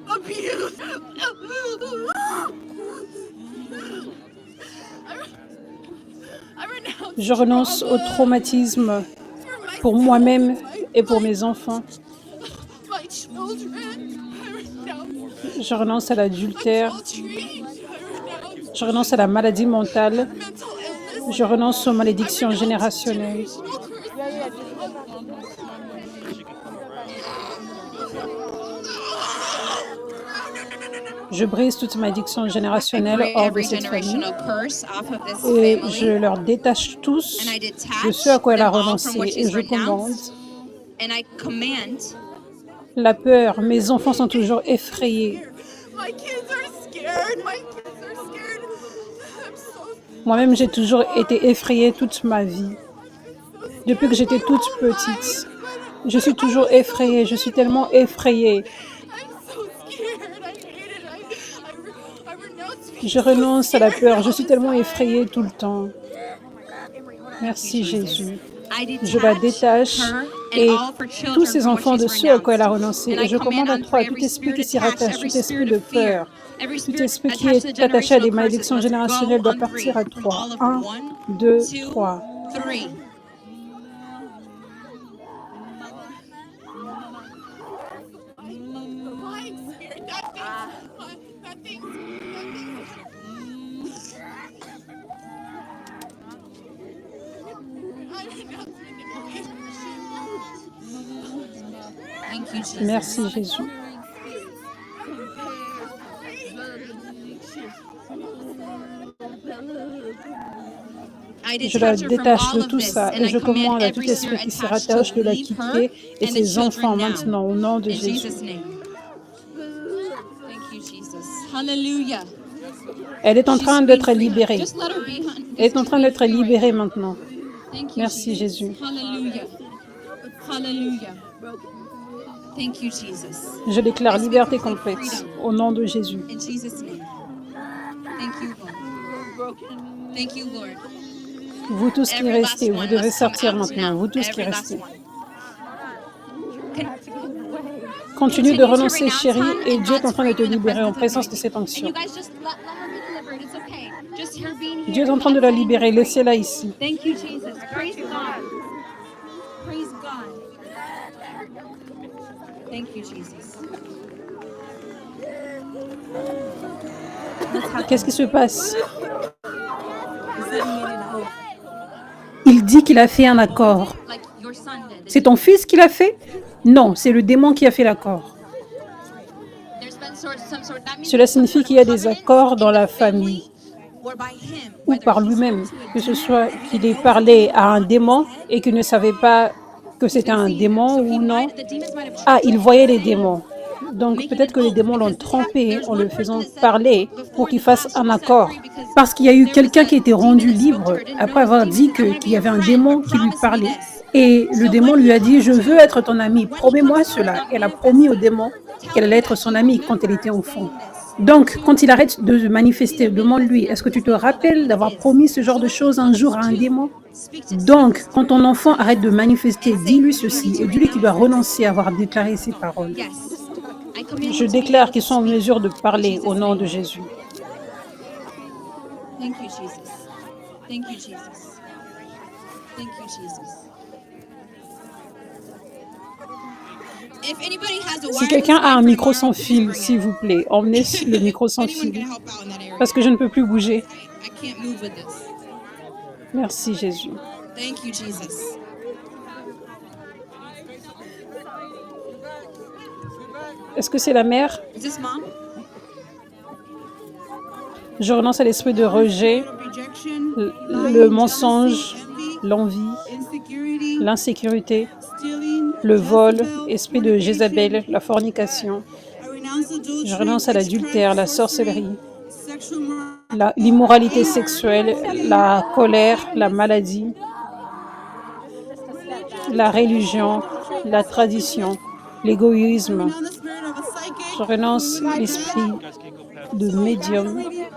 Abuse. I renounce Je renonce au trauma traumatisme for pour myself, moi-même et pour mes enfants. my children. I renounce Je renonce à l'adultère. adultery. I renounce Je renonce à la maladie mentale. mental illness. Je renonce aux I malédictions renounce générationnelles. generational curses. Je brise toute malédiction I générationnelle break hors de every cette famille generational curse off of this et je family, leur détache and tous I de ce à detach quoi elle a them all from what renoncé et she's je commande renounced, and I command la peur. Mes enfants sont toujours effrayés. My kids are scared. My kids are scared. I'm so Moi-même, j'ai toujours été effrayée toute ma vie. Depuis que j'étais toute petite, je suis toujours effrayée. Je suis tellement effrayée. I'm so scared. I hate it. I renounce being Je so renonce à la scared peur. Je all suis the tellement time. effrayée tout le temps. Merci Jésus. I Je la detach détache her and et all of her tous children ses from what enfants de she's ce à quoi elle a renounced. renoncé. And Et I je command commande à on toi, her tout every esprit spirit qui s'y attached, rattache, every tout esprit spirit de of fear, peur, every tout spirit esprit qui attached to est the attaché à des generational curses malédictions must go générationnelles doit on three. partir à From 3. all of 1, 1, 2, 2, 3. 3. Lying spirit. That thing's you, Jesus. Merci Jésus. I Je la detach her from détache all de of tout this, ça and et I je command commande à tout every esprit spirit qui s'y attached rattache to de la leave her quitter et and the ses enfants children now. maintenant au nom de In Jésus. Jesus' name. Thank you, Jesus. Hallelujah. Elle est en She's train been d'être free. libérée. Just let her be, hon. Elle est Just en keep train being d'être free right libérée now. maintenant. Thank you, Merci Jesus. Jésus. Hallelujah. Hallelujah. Thank you, Jesus. Je déclare I speak liberté complete complète freedom au nom de Jésus. in Jesus' name. Thank you, Lord. Thank you, Lord. Vous tous qui Every last restez, vous one, devez let's come sortir out maintenant. now. Vous tous qui Every last restez. one. Con- Continue de Continue to renoncer, renounce, chérie, hon, et and Dieu est en God's train de freeing te you in the libérer en presence of présence de anointing. cette And onction. you guys just let her be delivered. It's okay. Just her being Dieu here. est en train de God's la setting her libérer. free. Laissez-la ici. Thank you, Jesus. Praise God. Praise God. Thank you, Jesus. What's happening? Qu'est-ce qui se passe? He said he made it out. Il dit qu'il a fait un accord. Like your son did. C'est ton fils qui l'a fait? Non, c'est le démon qui a fait l'accord. There's been that means Cela there's some signifie sort qu'il y a of des covenant accords dans in la the family famille or by him, ou whether par he lui-même, spoke to a que ce demon soit and he qu'il didn't ait know it was a demon parlé à un on his démon head. et qu'il ne savait pas que He's c'était been un seeing them. démon So ou non. the demons might have Ah, tricked il him voyait les into saying, démons. Donc making peut-être an que les oath, démons l'ont because trompé there's en le one person faisant that said parler pour before qu'il the fasse past un she was set accord. free because Parce qu'il y a eu there was quelqu'un qui a été a demon rendu that spoke to her, libre didn't know après it was a avoir demon, dit said, I want to qu'il be y your avait un friend, démon but qui lui promise me parlait. this. Et le So démon when lui he a dit, comes je to veux you, être ton ami, when he promets-moi comes to you cela. without Elle a promis au manifesting, démon tell qu'elle him allait that être son you amie quand elle était remember enfant. saying this Donc, to quand il her. arrête de He's manifester, a real demande-lui, listener est-ce que tu because te they know that rappelles who d'avoir it is. promis ce genre So de when he choses un comes jour à un to démon? speak to Donc, his quand ton enfant arrête de manifester, and say, dis-lui you need ceci to et dis-lui qu'il doit renounce this. renoncer à avoir déclaré ces paroles. Yes. I command Je him to be déclare able qu'ils to sont en speak. mesure de In parler au Jesus' nom de name. Jésus. Thank you, Jesus. Thank you, Jesus. Thank you, Jesus. If anybody has a Si wireless quelqu'un a un mic for micro tomorrow, sans please fil, bring s'il it. vous plaît, emmenez le micro If sans anyone can fil, help out in that area. parce que je ne peux plus bouger. I can't move with this. Merci Jésus. Thank you, Jesus. Est-ce que c'est la mère? Is this mom? Je renonce à l'esprit de rejet, Rejection, le lying, mensonge, jealousy, envy, l'envie, insecurity, l'insécurité, stealing, le vol, Jezebel, esprit de fornication. Jézabel, la fornication. I renounce adultery, Je renonce à l'adultère, witchcraft, la sorcery, sorcellerie, sexual l'immoralité anger, sexuelle, bullying, la colère, la bitterness, maladie, la religion, la tradition, I l'égoïsme. renounce the spirit of a psychic Je who renonce would be l'esprit de so médium. gaslighting.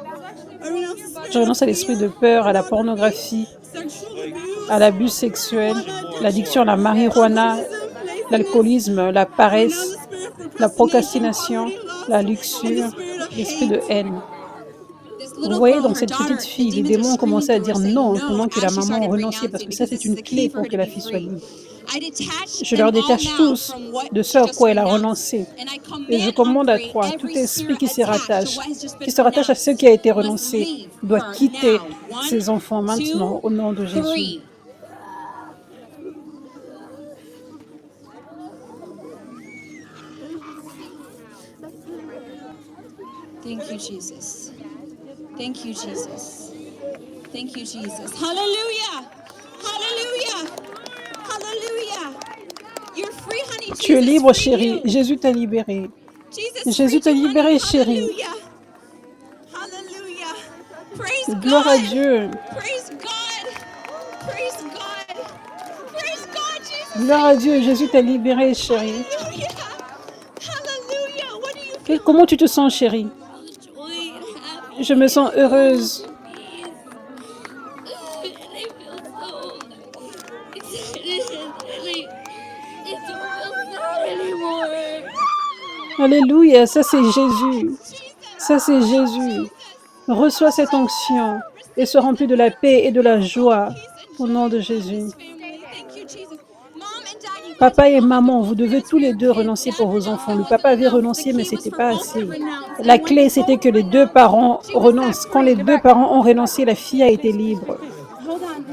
I renounce the Je spirit of renonce à l'esprit de fear, peur, à la pornography, pornographie, sexual à abuse, l'abus sexuel, marijuana l'addiction à addiction, la marijuana, alcoholism, laziness. l'alcoolisme, la I renounce paresse, the spirit of la procrastination, procrastination, poverty, la lust, and the luxure, spirit of l'esprit de hate. haine. This Vous little voyez, girl, donc her cette daughter, petite the fille, les demons are démons ont screaming commencé à through her, dire saying non no pendant que as la she maman a started renoncé, parce renouncing que ça, because c'est this is une the key clé for pour her que to la be fille soit free. libre. I detach Je them leur all détache now tous from what de ce she à just quoi elle a renounced. renoncé. And I Et je command on commande à three, toi, tout every esprit spirit qui s'y attached to rattache, what has just qui been se rattache à ce qui renounced, a été must renoncé, leave doit her quitter now. ses enfants 1, 2, maintenant au nom de Jésus. 3. Thank you, Jesus. Thank you, Jesus. Thank you, Jesus. Hallelujah. Hallelujah. Hallelujah. You're free, honey. Tu es Jesus libre, freed chérie. you. Jésus t'a libéré. Jesus Jésus freed t'a you, honey. libéré, chérie. Hallelujah. Hallelujah. Praise Gloire à God. Dieu. Praise God. Praise God. Praise God. Jesus Gloire set à you Dieu. Jésus free. t'a libéré, chérie. Hallelujah. Hallelujah. What do you feel? Comment tu te sens, chérie? Joy and Je me sens happiness, heureuse. peace. And I feel so excited and I don't feel sad anymore. Alléluia. Ça, c'est Jésus. Jesus. Ça, c'est Jésus. Reçois cette onction et Receive sois rempli de la paix et de la joie peace and au joy nom de in Jésus. this family. Thank you, Jesus. Mom and dad, you guys Papa et all have to maman, hold vous devez hands tous for les your deux kids. renoncer Dad pour vos and enfants. mom Le wasn't papa avait enough. The renoncé, mais key was c'était for pas both to assez. renounce. La And when clé, they c'était both que les deux renounced, parents she was set renoncent. Quand les free. deux parents ont renoncé, la fille a été libre. Hold on.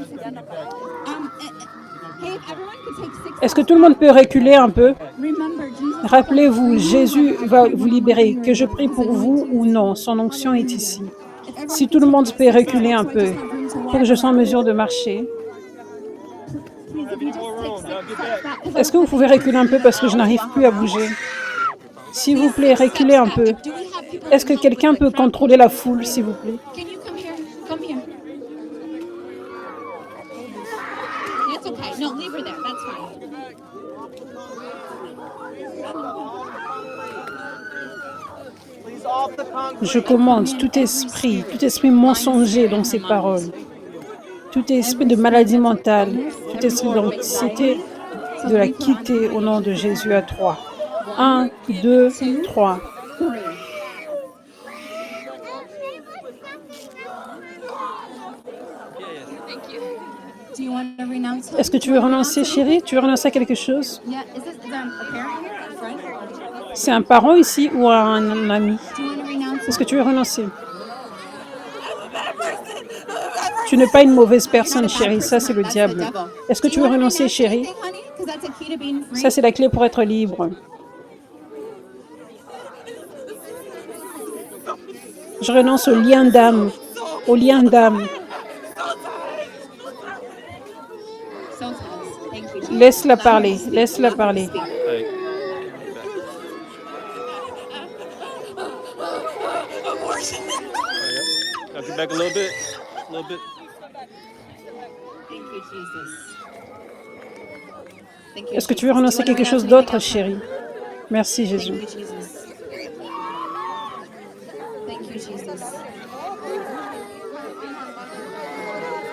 Hey, if everyone could take 6 Est-ce que steps tout le monde back. peut reculer un peu? Remember, Jesus Rappelez-vous, Jésus va vous libérer. Que je prie pour vous ou non, son onction est ici. Si tout le monde peut reculer un peu pour que je sois en mesure de marcher. Est-ce que vous pouvez reculer un peu parce que je n'arrive plus à bouger? S'il vous plaît, reculez un peu. Est-ce que quelqu'un peut contrôler la foule, s'il vous plaît? Can you come here? Come here. It's okay. No, leave her there. That's fine. Je commande tout esprit mensonger dans ces paroles, tout esprit de maladie mentale, tout esprit d'anxiété, de la quitter au nom de Jésus à 3. 1, 2, 3. Do you want to renounce? Est-ce que tu veux renoncer, chérie? Tu veux renoncer à quelque chose? Yeah. Is there a parent here? A friend? C'est un parent ici ou un ami? Do you want to renounce? Est-ce que tu veux renoncer? Tu n'es pas une mauvaise personne, chérie. Ça, c'est le diable. Est-ce que tu veux renoncer, chérie? Ça, c'est la clé pour être libre. Je renonce au lien d'âme. Au lien d'âme. Laisse-la parler. Laisse-la parler. Back a little bit. A little bit. Thank you, Jesus. Thank you, Est-ce que tu veux Jesus. renoncer à Do you quelque wanna chose renounce d'autre, anything else? chérie? Merci, Thank Jésus. you, Jesus. Thank you, Jesus.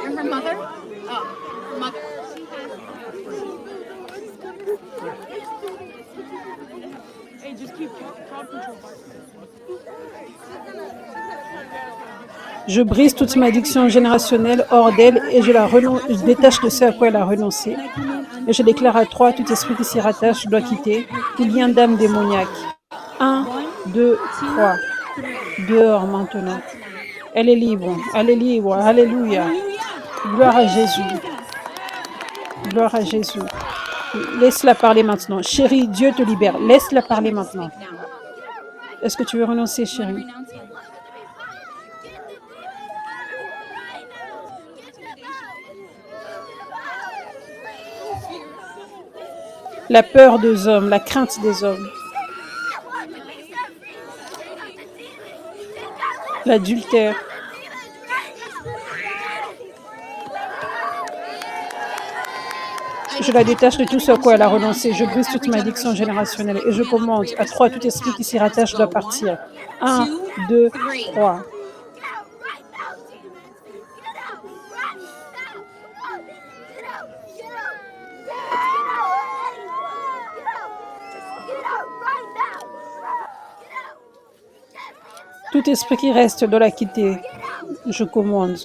You're her mother? Oh, mother. Je brise toute malédiction générationnelle hors d'elle et je détache de ce à quoi elle a renoncé. Et je déclare à 3, tout esprit qui s'y rattache doit quitter tout lien d'âme démoniaque. 1, 2, 3. Dehors maintenant. Elle est libre. Elle est libre. Alléluia. Gloire à Jésus. Gloire à Jésus. Laisse-la parler maintenant. Chérie, Dieu te libère. Laisse-la parler maintenant. Est-ce que tu veux renoncer, chérie? La peur des hommes, la crainte des hommes. L'adultère. Je la détache de tout ce à quoi elle a renoncé. Je brise toute malédiction générationnelle et je commande à 3, tout esprit qui s'y rattache doit partir. 1, 2, 3. Tout esprit qui reste doit la quitter. Je commande.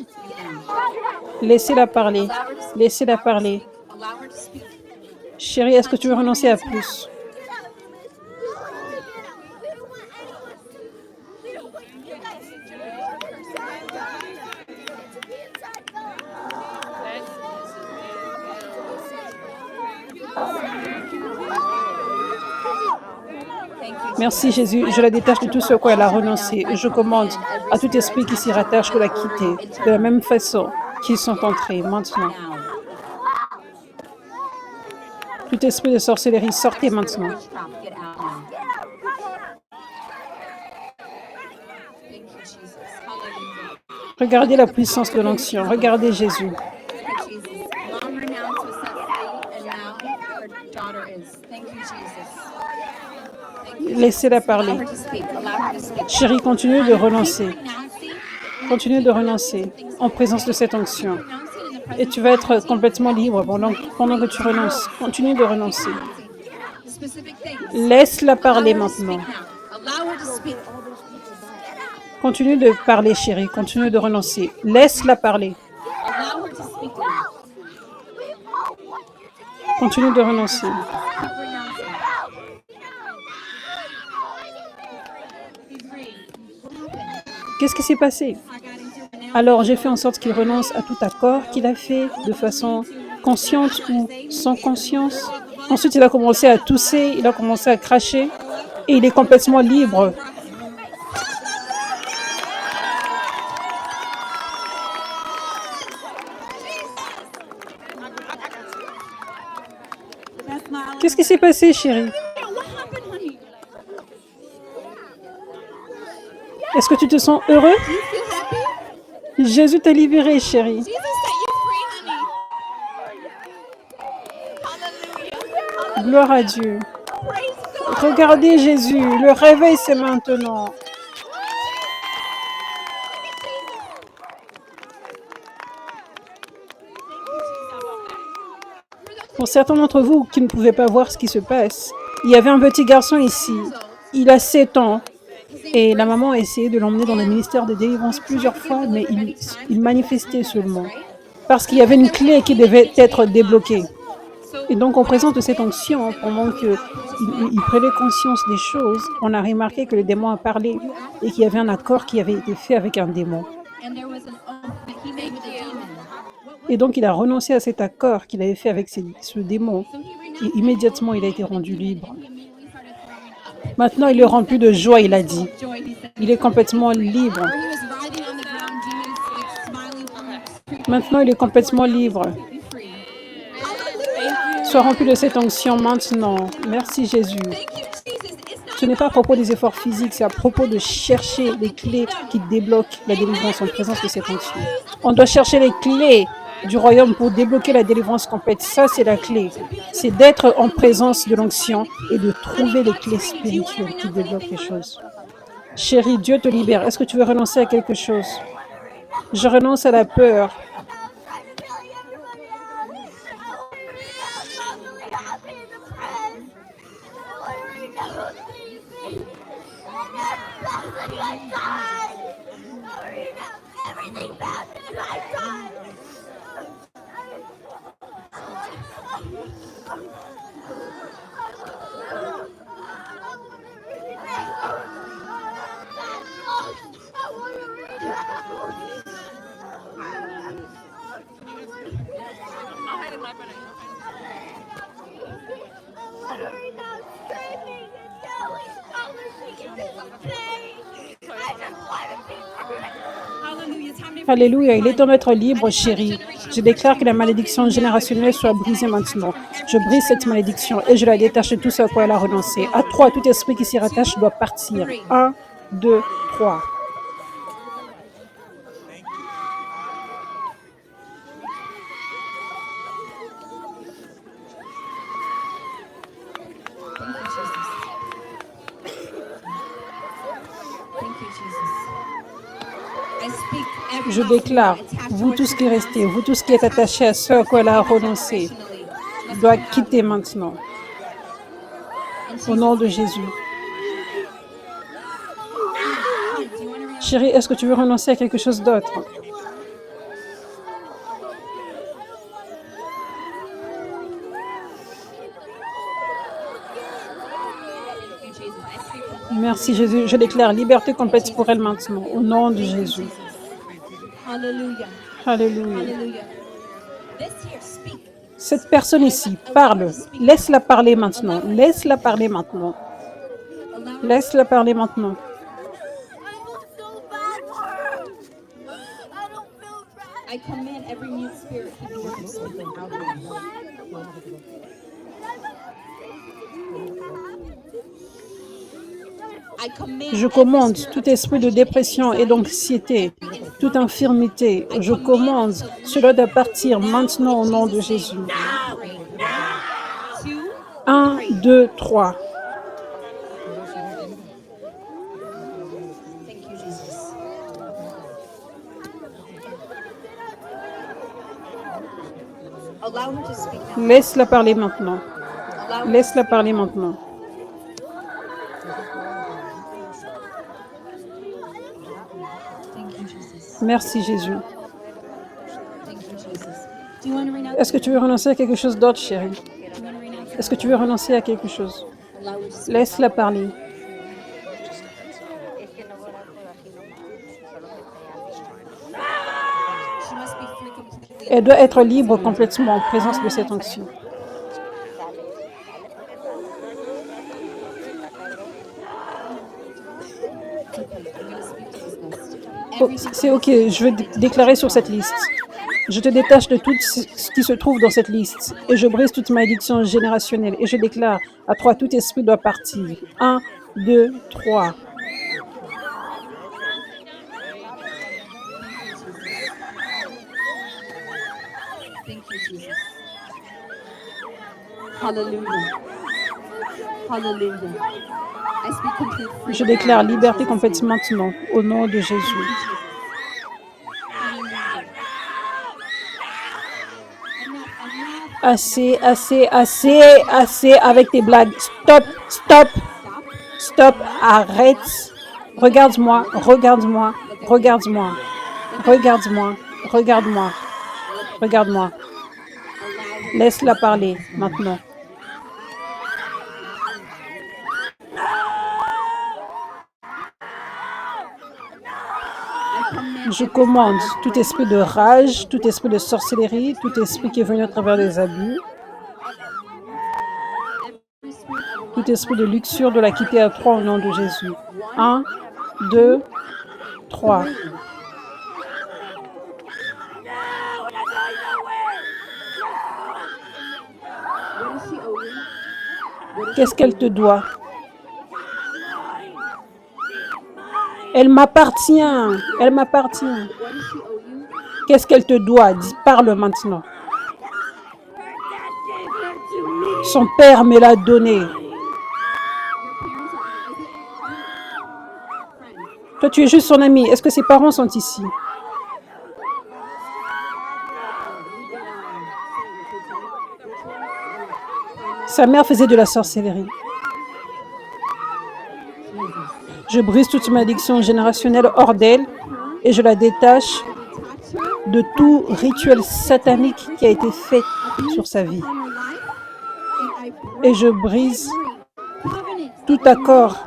Laissez-la parler. Laissez-la parler. Allow her to speak. Chérie, est-ce que tu veux renoncer à plus? Merci Jésus, je la détache de tout ce à quoi elle a renoncé et je commande à tout esprit qui s'y rattache de la quitter de la même façon qu'ils sont entrés maintenant. Tout esprit de sorcellerie, sortez maintenant. Get out now. Thank you, Jesus. Hallelujah. Regardez la puissance de l'onction, regardez Jésus. Thank you, Jesus. Mom renounced was set free, and now her daughter is. Thank you, Jesus. Thank you. Laissez-la Allow parler. her to speak. Allow her to speak. Chérie, continue de renoncer. Keep renouncing. Continue de renoncer en présence de cette onction. Renouncing in the Et presence tu vas être complètement libre pendant que tu renonces. Continue de renoncer. of specific things. Laisse-la parler Allow her to speak maintenant. now. Allow her to speak. Continue de parler, chérie. Continue de renoncer. Laisse-la parler. Allow her to speak now. Continue de renoncer. Keep renouncing. Be free. What happened? Qu'est-ce qui s'est passé? I got into renounce. Alors, j'ai fait en sorte qu'il renonce à tout accord qu'il a fait de façon consciente ou sans conscience. Ensuite, il a commencé à tousser, il a commencé à cracher et il est complètement libre. Qu'est-ce qui s'est passé, chérie? Est-ce que tu te sens heureux? Jésus t'a libéré, chérie. Gloire à Dieu. Regardez Jésus, le réveil c'est maintenant. Pour certains d'entre vous qui ne pouvaient pas voir ce qui se passe, il y avait un petit garçon ici. Il a 7 ans et la maman a essayé de l'emmener dans le ministère de délivrance plusieurs fois, mais il manifestait seulement parce qu'il y avait une clé qui devait être débloquée. Et donc, en présence de cette onction, pendant qu'il prenait conscience des choses, on a remarqué que le démon a parlé et qu'il y avait un accord qui avait été fait avec un démon. Et donc, il a renoncé à cet accord qu'il avait fait avec ce démon. Et immédiatement, il a été rendu libre. Maintenant, il est rempli de joie, il a dit. Il est complètement libre. Maintenant, il est complètement libre. Sois rempli de cette onction maintenant. Merci Jésus. Ce n'est pas à propos des efforts physiques, c'est à propos de chercher les clés qui débloquent la délivrance en présence de cette onction. On doit chercher les clés du royaume pour débloquer la délivrance complète. Ça, c'est la clé. C'est d'être en présence de l'onction et de trouver les clés spirituelles qui débloquent les choses. Chérie, Dieu te libère. Est-ce que tu veux renoncer à quelque chose? Je renonce à la peur. Alléluia, il est temps d'être libre, chérie. Je déclare que la malédiction générationnelle soit brisée maintenant. Je brise cette malédiction et je la détache de tout ce à quoi elle a renoncé. À 3, tout esprit qui s'y rattache doit partir. 1, 2, 3. Je déclare, vous tous qui restez, vous tous qui êtes attachés à ce à quoi elle a renoncé, doit quitter maintenant. Au nom de Jésus. Chérie, est-ce que tu veux renoncer à quelque chose d'autre? Merci Jésus. Je déclare liberté complète pour elle maintenant. Au nom de Jésus. Alléluia. Cette personne ici, parle. Laisse-la parler maintenant. Laisse-la parler maintenant. Laisse-la parler maintenant. Je commande tout esprit de dépression et d'anxiété, toute infirmité. Je commande cela de partir maintenant au nom de Jésus. 1, 2, 3. Laisse-la parler maintenant. Laisse-la parler maintenant. Merci Jésus. Est-ce que tu veux renoncer à quelque chose d'autre, chérie? Est-ce que tu veux renoncer à quelque chose? Laisse-la parler. Elle doit être libre complètement en présence de cette onction. Oh, c'est OK, je vais déclarer sur cette liste. Je te détache de tout ce qui se trouve dans cette liste et je brise toute malédiction générationnelle et je déclare à 3, tout esprit doit partir. 1, 2, 3. Thank you, Jesus. Hallelujah. Hallelujah. I speak complete freedom. Je déclare liberté complète maintenant au nom de Jésus. Assez, assez, assez, assez avec tes blagues. Stop, stop, stop, arrête. Regarde-moi, regarde-moi, regarde-moi, regarde-moi, regarde-moi, regarde-moi. Laisse-la parler maintenant. Je commande tout esprit de rage, tout esprit de sorcellerie, tout esprit qui est venu à travers des abus, tout esprit de luxure de la quitter à 3 au nom de Jésus. 1, 2, 3. Qu'est-ce qu'elle te doit? Elle m'appartient. Elle m'appartient. Qu'est-ce qu'elle te doit? Dis, parle maintenant. Son père me l'a donné. Toi, tu es juste son ami. Est-ce que ses parents sont ici? Sa mère faisait de la sorcellerie. Je brise toute malédiction générationnelle hors d'elle et je la détache de tout rituel satanique qui a été fait sur sa vie. Et je brise tout accord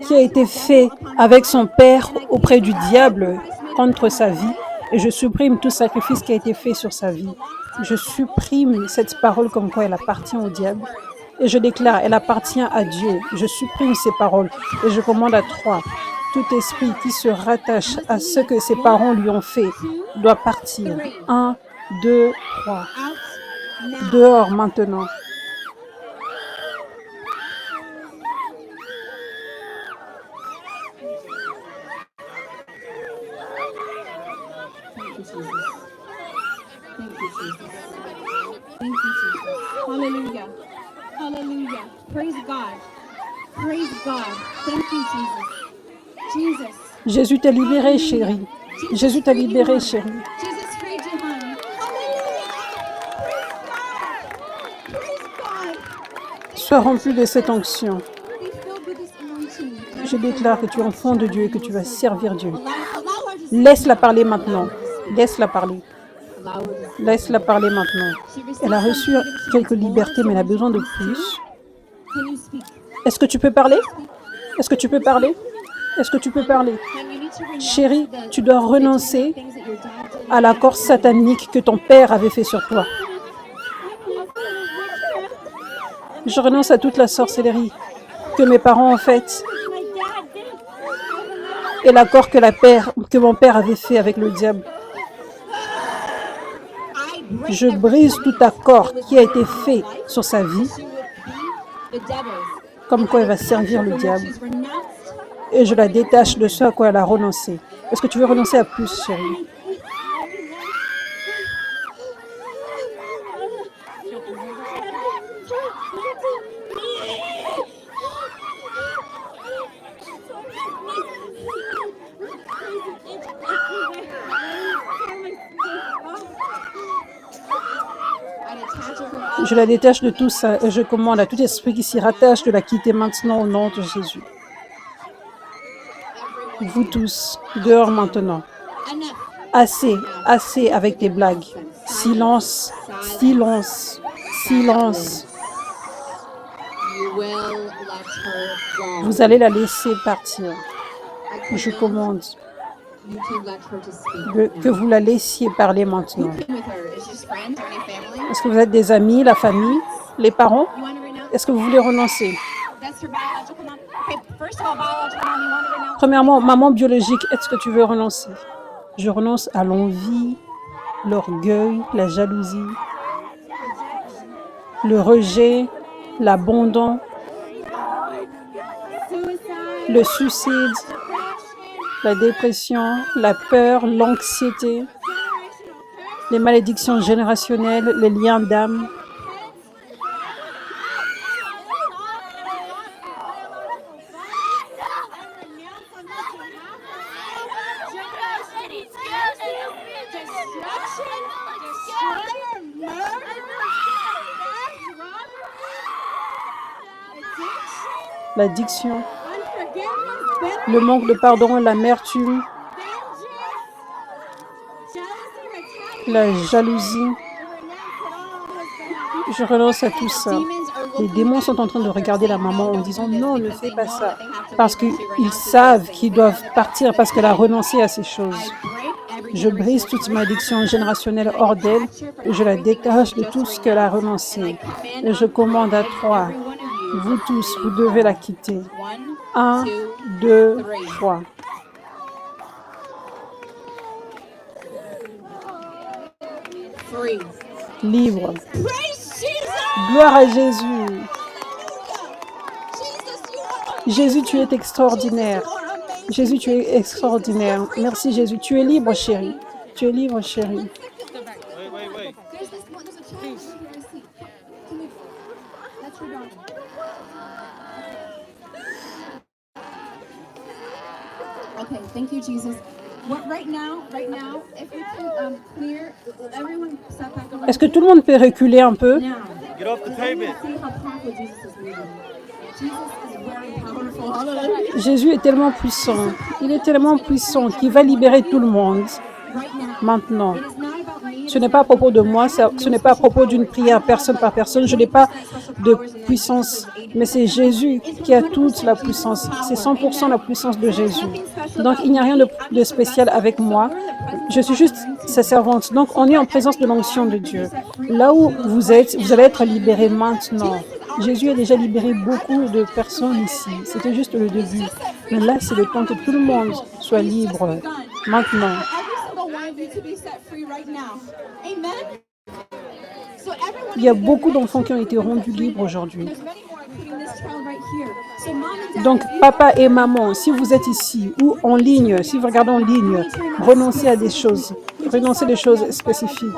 qui a été fait avec son père auprès du diable contre sa vie et je supprime tout sacrifice qui a été fait sur sa vie. Je supprime cette parole comme quoi elle appartient au diable. Et je déclare, elle appartient à Dieu. Je supprime ces paroles et je commande à 3. Tout esprit qui se rattache à ce que ses parents lui ont fait doit partir. 1, 2, 3. Dehors maintenant. Hallelujah. Hallelujah. Praise God. Praise God. Thank you, Jesus. Jesus. Jésus t'a libéré, chérie. Jésus t'a libéré, chérie. Jesus freed you, honey. Sois rempli de cette onction. Be filled with this anointing. Je déclare que tu es enfant de Dieu et que tu vas servir Dieu. Laisse-la parler maintenant. Laisse-la parler. Laisse-la parler maintenant. Elle a reçu quelques libertés, mais elle a besoin de plus. Can you speak? Est-ce que tu peux parler? Est-ce que tu peux parler? Est-ce que tu peux parler? And you need to renounce Chérie, the tu dois renoncer things that your dad did. à l'accord satanique que ton père avait fait sur toi. Je renonce à toute la sorcellerie que mes parents ont faite et l'accord que mon père avait fait avec le diable. Je brise tout accord qui a été fait sur sa vie, The devils. comme quoi elle va servir le diable. She's renounced. Et je la détache de ce à quoi elle a renoncé. Est-ce que tu veux renoncer à plus, chérie? Je la détache de tout ça et je commande à tout esprit qui s'y rattache de la quitter maintenant au nom de Jésus. Vous tous, dehors maintenant. Assez, assez avec tes blagues. Silence, silence, silence. You will let her go. Vous allez la laisser partir. Je commande You to let her to speak. que vous la laissiez parler maintenant. With her, is she just friends? Are they family? Est-ce que vous êtes des amis, la famille, les parents? You want to renounce? Est-ce que vous voulez renoncer? That's her biological mom. Okay, first of all, biological mom, you want to renounce Premièrement, maman biologique, est-ce que tu veux renoncer? Je renonce à l'envie, l'orgueil, la jalousie, le rejet, l'abandon, le suicide, la dépression, la peur, l'anxiété, les malédictions générationnelles, les liens d'âme. L'addiction, le manque de pardon, l'amertume, la jalousie. Je renonce à tout ça. Les démons sont en train de regarder la maman en disant non, ne fais pas ça. Parce qu'ils savent qu'ils doivent partir parce qu'elle a renoncé à ces choses. Je brise toute malédiction générationnelle hors d'elle et je la détache de tout ce qu'elle a renoncé. Et je commande à 3. Vous tous, vous devez la quitter. 1, 2, 3. Libre. Gloire à Jésus. Jésus, tu es extraordinaire. Jésus, tu es extraordinaire. Merci Jésus. Tu es libre, chérie. Tu es libre, chérie. Wait. There's this one, there's a child over here I see. Can you, that's your daughter. Okay, thank you, Jesus. What, right now, if we can clear, everyone step back a little Est-ce que tout le monde peut reculer un peu? now. Get off the table. See how powerful Jesus is moving. Jesus is very powerful. Hallelujah. Jésus est tellement puissant. Il est tellement puissant qu'il va libérer tout le monde Right now. maintenant. It is not about me. Ce n'est pas à propos de moi, ce n'est pas à propos d'une prière personne par personne. Je n'ai pas de puissance, mais c'est Jésus qui a toute la puissance. C'est 100% la puissance de Jésus. Donc il n'y a rien de spécial avec moi. Je suis juste sa servante. Donc on est en présence de l'onction de Dieu. Là où vous êtes, vous allez être libérés maintenant. Jésus a déjà libéré beaucoup de personnes ici. C'était juste le début. Mais là, c'est le temps que tout le monde soit libre maintenant. Every single one of you to be set free right now. Amen. So everyone Il y a beaucoup d'enfants qui ont été rendus libres aujourd'hui. there's many more including this child right here. So mom and dad, Donc, papa et maman, si vous êtes ici ou en ligne, si vous regardez en ligne, renoncez à des choses. Renoncez à des choses spécifiques.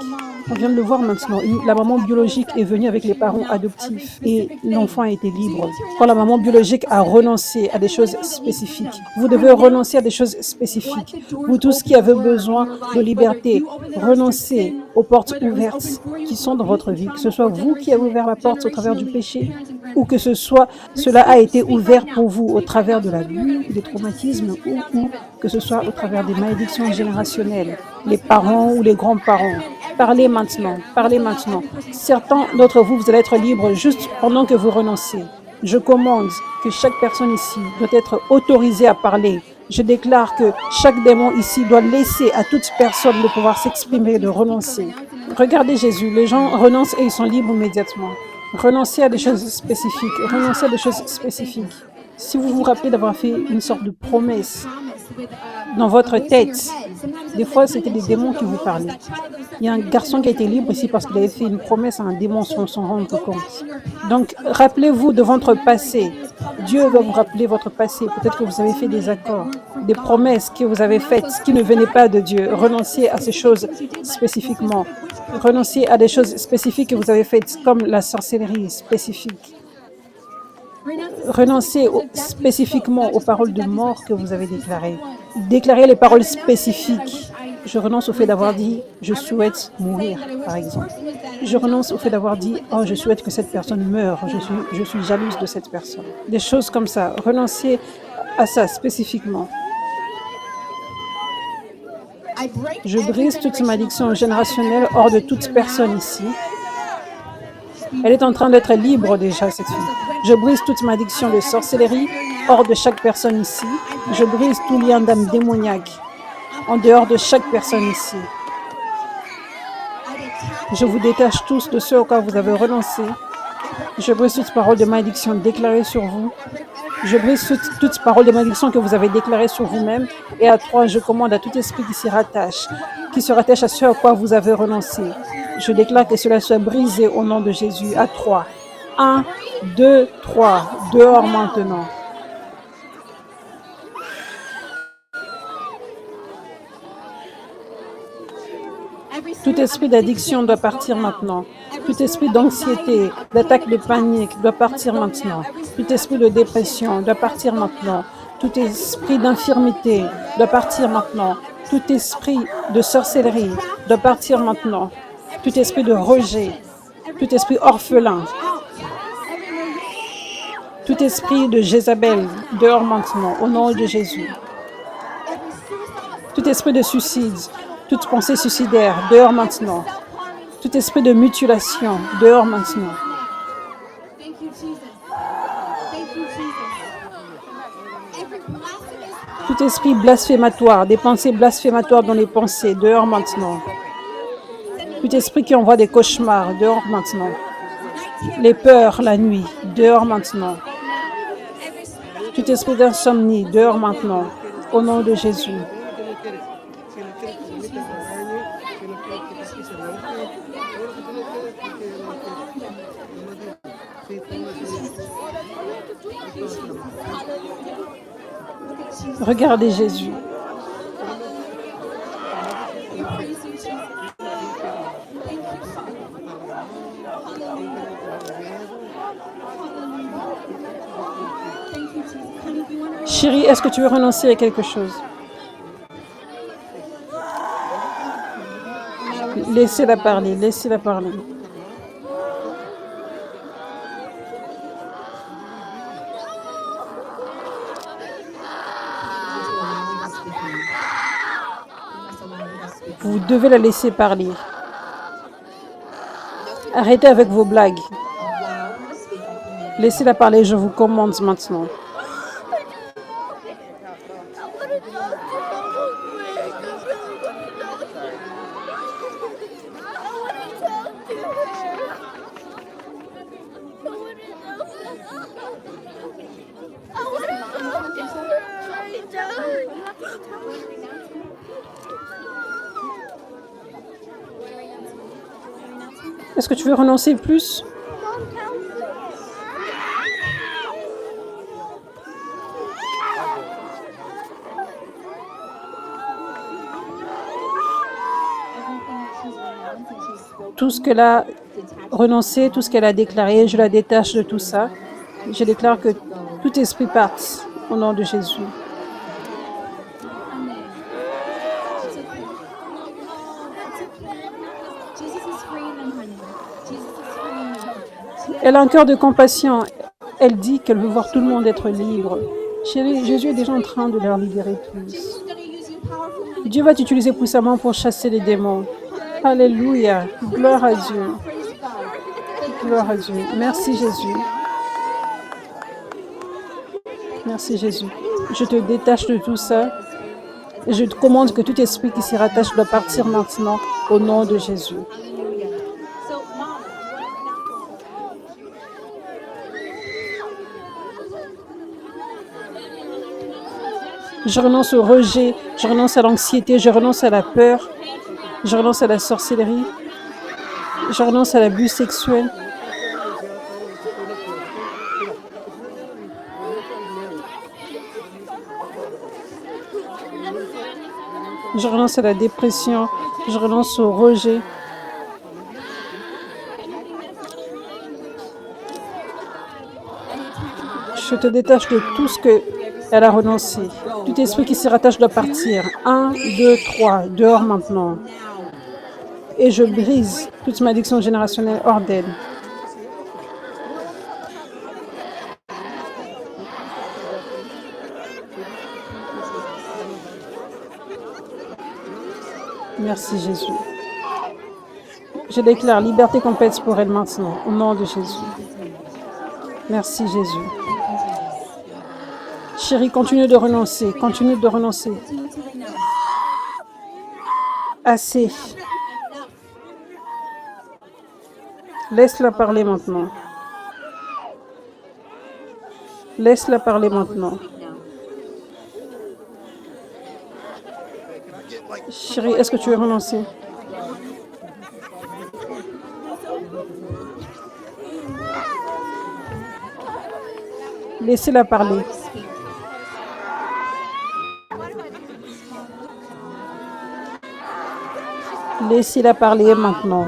On vient de le voir maintenant. La maman biologique est venue avec les parents adoptifs et l'enfant a été libre. Quand la maman biologique a renoncé à des choses spécifiques, vous devez renoncer à des choses spécifiques. Vous tous qui avez besoin de liberté, renoncez aux portes ouvertes qui sont dans votre vie. Que ce soit vous qui avez ouvert la porte au travers du péché ou que cela a été ouvert pour vous au travers de l'abus, des traumatismes ou que ce soit au travers des malédictions générationnelles, les parents ou les grands-parents. Parlez maintenant, parlez maintenant. Certains d'entre vous, vous allez être libres juste pendant que vous renoncez. Je commande que chaque personne ici doit être autorisée à parler. Je déclare que chaque démon ici doit laisser à toute personne de pouvoir s'exprimer, de renoncer. Regardez Jésus, les gens renoncent et ils sont libres immédiatement. Renoncez à des choses spécifiques, renoncez à des choses spécifiques. Si vous vous rappelez d'avoir fait une sorte de promesse dans votre tête, des fois c'était des démons qui vous parlaient. Il y a un garçon qui a été libre ici parce qu'il avait fait une promesse à un démon sans s'en rendre compte. Donc rappelez-vous de votre passé. Dieu va vous rappeler votre passé. Peut-être que vous avez fait des accords, des promesses que vous avez faites qui ne venaient pas de Dieu. Renoncez à ces choses spécifiquement. Renoncez à des choses spécifiques que vous avez faites, comme la sorcellerie spécifique. Renoncez spécifiquement aux paroles de mort que vous avez déclarées. Déclarez les paroles spécifiques. Je renonce au fait d'avoir dit « je souhaite mourir », par exemple. Je renonce au fait d'avoir dit « oh, je souhaite que cette personne meure, je suis jalouse de cette personne ». Des choses comme ça. Renoncez à ça spécifiquement. Je brise toute malédiction générationnelle hors de toute personne ici. Elle est en train d'être libre déjà, cette fille. Je brise toute malédiction de sorcellerie hors de chaque personne ici. Je brise tout lien d'âme démoniaque en dehors de chaque personne ici. Je vous détache tous de ce au quoi vous avez renoncé. Je brise toute parole de malédiction déclarée sur vous. Je brise toute parole de malédiction que vous avez déclarée sur vous-même. Et à 3, je commande à tout esprit qui se rattache à ce à quoi vous avez renoncé. Je déclare que cela soit brisé au nom de Jésus. À 3. 1, 2, 3. Dehors maintenant. Tout esprit d'addiction doit partir maintenant. Tout esprit d'anxiété, d'attaque de panique doit partir maintenant. Tout esprit de dépression doit partir maintenant. Tout esprit d'infirmité doit partir maintenant. Tout esprit de sorcellerie doit partir maintenant. Tout esprit de rejet, tout esprit orphelin, tout esprit de Jézabel dehors maintenant au nom de Jésus. Tout esprit de suicide, toute pensée suicidaire, dehors maintenant. Tout esprit de mutilation, dehors maintenant. Tout esprit blasphématoire, des pensées blasphématoires dans les pensées, dehors maintenant. Tout esprit qui envoie des cauchemars, dehors maintenant. Les peurs la nuit, dehors maintenant. Tout esprit d'insomnie, dehors maintenant. Au nom de Jésus. Regardez Jésus. Chérie, est-ce que tu veux renoncer à quelque chose? Laissez-la parler, laissez-la parler. Vous devez la laisser parler. Arrêtez avec vos blagues. Laissez-la parler, je vous commande maintenant. Est-ce que tu veux renoncer plus? Tout ce qu'elle a renoncé, tout ce qu'elle a déclaré, je la détache de tout ça. Je déclare que tout esprit parte au nom de Jésus. Elle a un cœur de compassion. Elle dit qu'elle veut voir tout le monde être libre. Chérie, Jésus est déjà en train de leur libérer tous. Dieu va t'utiliser puissamment pour chasser les démons. Alléluia. Gloire à Dieu. Gloire à Dieu. Merci Jésus. Merci Jésus. Je te détache de tout ça. Et je te commande que tout esprit qui s'y rattache doit partir maintenant au nom de Jésus. Je renonce au rejet, je renonce à l'anxiété, je renonce à la peur, je renonce à la sorcellerie, je renonce à l'abus sexuel. Je renonce à la dépression, je renonce au rejet. Je te détache de tout ce qu'elle a renoncé. Tout esprit qui s'y rattache doit partir. 1, 2, 3, dehors maintenant. Et je brise toute malédiction générationnelle hors d'elle. Merci Jésus. Je déclare liberté complète pour elle maintenant, au nom de Jésus. Merci Jésus. Chérie, continue de renoncer, continue de renoncer. Assez. Laisse-la parler maintenant. Laisse-la parler maintenant. Chérie, est-ce que tu veux renoncer? Laissez-la parler. Laissez-la parler maintenant.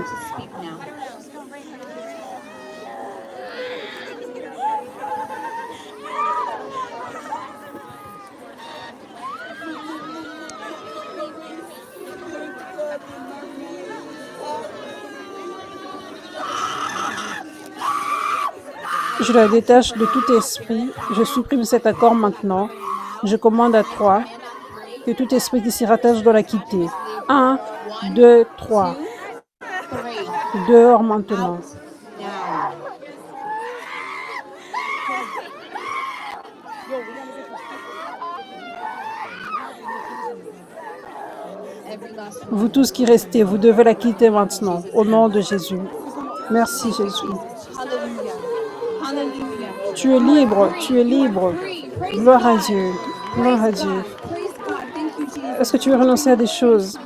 Je la détache de tout esprit. Je supprime cet accord maintenant. Je commande à 3 que tout esprit qui s'y rattache doit la quitter. 1, 2, 3. Dehors maintenant. Vous tous qui restez, vous devez la quitter maintenant, au nom de Jésus. Merci Jésus. Tu es libre, tu es libre. Gloire à Dieu, gloire à Dieu. Est-ce que tu veux renoncer à des choses?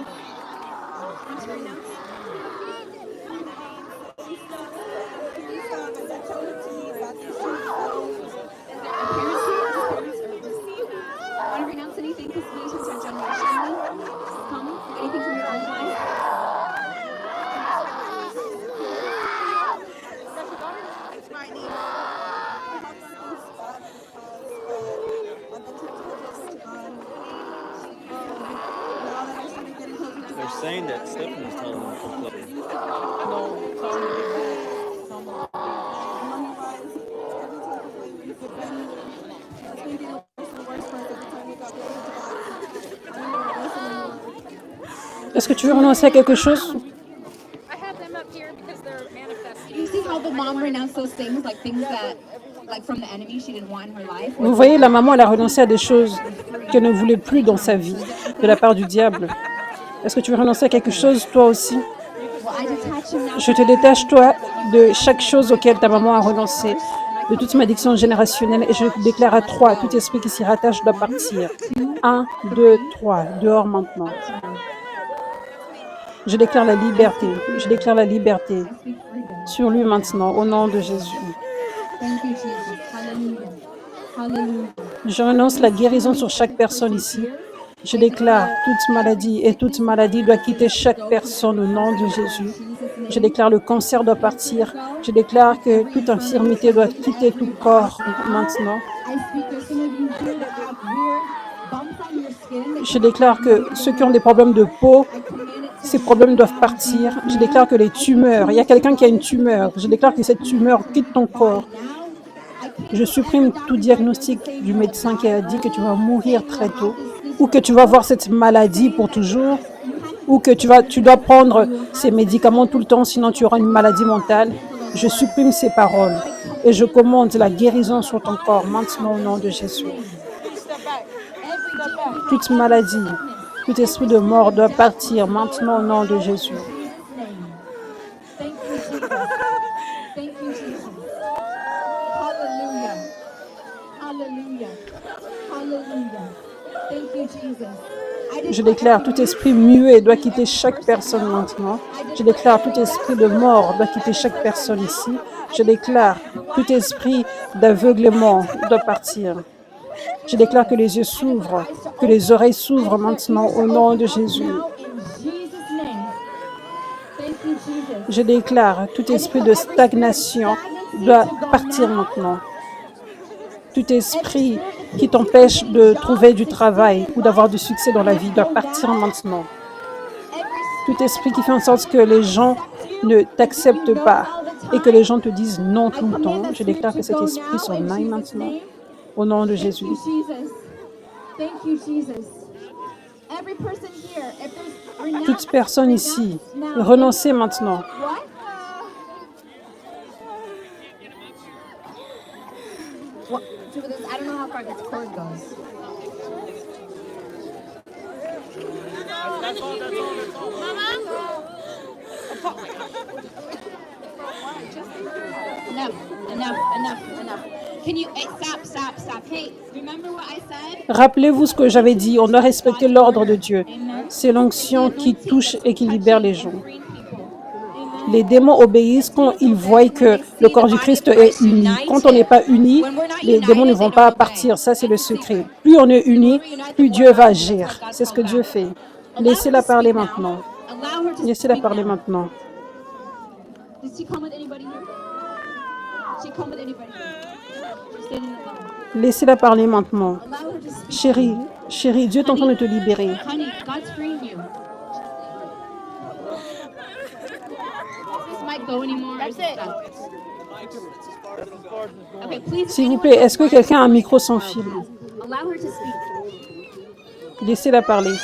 They're saying that Stephanie's telling them to play. Est-ce que tu veux renoncer à quelque chose? I have them up here because they're manifesting. You see how the mom renounced those things, like things that, like from the enemy, she didn't want in her life? Vous voyez, la maman, elle a renoncé à des choses qu'elle ne voulait plus dans sa vie, de la part du diable. Est-ce que tu veux renoncer à quelque chose, toi aussi? Well, I detach him now. Je te détache, toi, de chaque chose auquel ta maman a renoncé, de toute malédiction générationnelle, et je déclare à 3, tout esprit qui s'y rattache doit partir. 1, 2, 3, dehors maintenant. Je déclare la liberté, je déclare la liberté sur lui maintenant, au nom de Jésus. Thank you, Jesus. Hallelujah. Hallelujah. Je renonce la guérison sur chaque personne ici. Je déclare toute maladie, et toute maladie doit quitter chaque personne au nom de Jésus. Je déclare le cancer doit partir. Je déclare que toute infirmité doit quitter tout corps maintenant. I speak, there's some of you here that have weird bumps on your skin. Je déclare que ceux qui ont des problèmes de peau, ces problèmes doivent partir. Je déclare que les tumeurs, il y a quelqu'un qui a une tumeur. Je déclare que cette tumeur quitte ton corps. Je supprime tout diagnostic du médecin qui a dit que tu vas mourir très tôt, ou que tu vas avoir cette maladie pour toujours, ou que tu dois prendre ces médicaments tout le temps, sinon tu auras une maladie mentale. Je supprime ces paroles et je commande la guérison sur ton corps maintenant au nom de Jésus. Toute maladie, tout esprit de mort doit partir maintenant au nom de Jésus. Thank you, Jesus. Thank you, Jesus. Hallelujah. Hallelujah. Hallelujah. Thank you, Jesus. Je déclare tout esprit muet doit quitter chaque personne maintenant. Je déclare tout esprit de mort doit quitter chaque personne ici. Je déclare tout esprit d'aveuglement doit partir. Je déclare que les yeux s'ouvrent, que les oreilles s'ouvrent maintenant au nom de Jésus. Now in Jesus' name. Thank you, Jesus. Je déclare tout esprit de stagnation doit partir maintenant. Tout esprit qui t'empêche de trouver du travail ou d'avoir du succès dans la vie doit partir maintenant. Tout esprit qui fait en sorte que les gens ne t'acceptent pas et que les gens te disent non tout le temps, je déclare que cet esprit s'en aille maintenant. Au nom de Jésus. Thank you, Jesus. Thank you, Jesus. Every person here, if there's renounce, Toute personne ici, renounce now. renoncez maintenant. What? What? To this, I don't know how far this cord goes. Enough, enough, enough, enough. Can you stop. Hey, remember what I said? Rappelez-vous ce que j'avais dit, on doit respecter l'ordre de Dieu. C'est l'onction qui touche et qui libère les gens. Les démons obéissent quand ils voient que le corps du Christ est uni. Quand on n'est pas uni, les démons ne vont pas partir. Ça, c'est le secret. Plus on est unis, plus Dieu va agir. C'est ce que Dieu fait. Laissez-la parler maintenant. Allow her to Laissez-la speak parler now. maintenant. Did she come with anybody here? She come with anybody here? She's standing alone. Laissez-la parler maintenant. Allow her to speak. Chérie, chérie, Dieu est en train de te libérer. Honey, God's freeing you. Does this mic go anymore? That's it. Okay, please. S'il vous plaît, est-ce que quelqu'un a un micro sans fil? Allow her to speak. Laissez-la parler.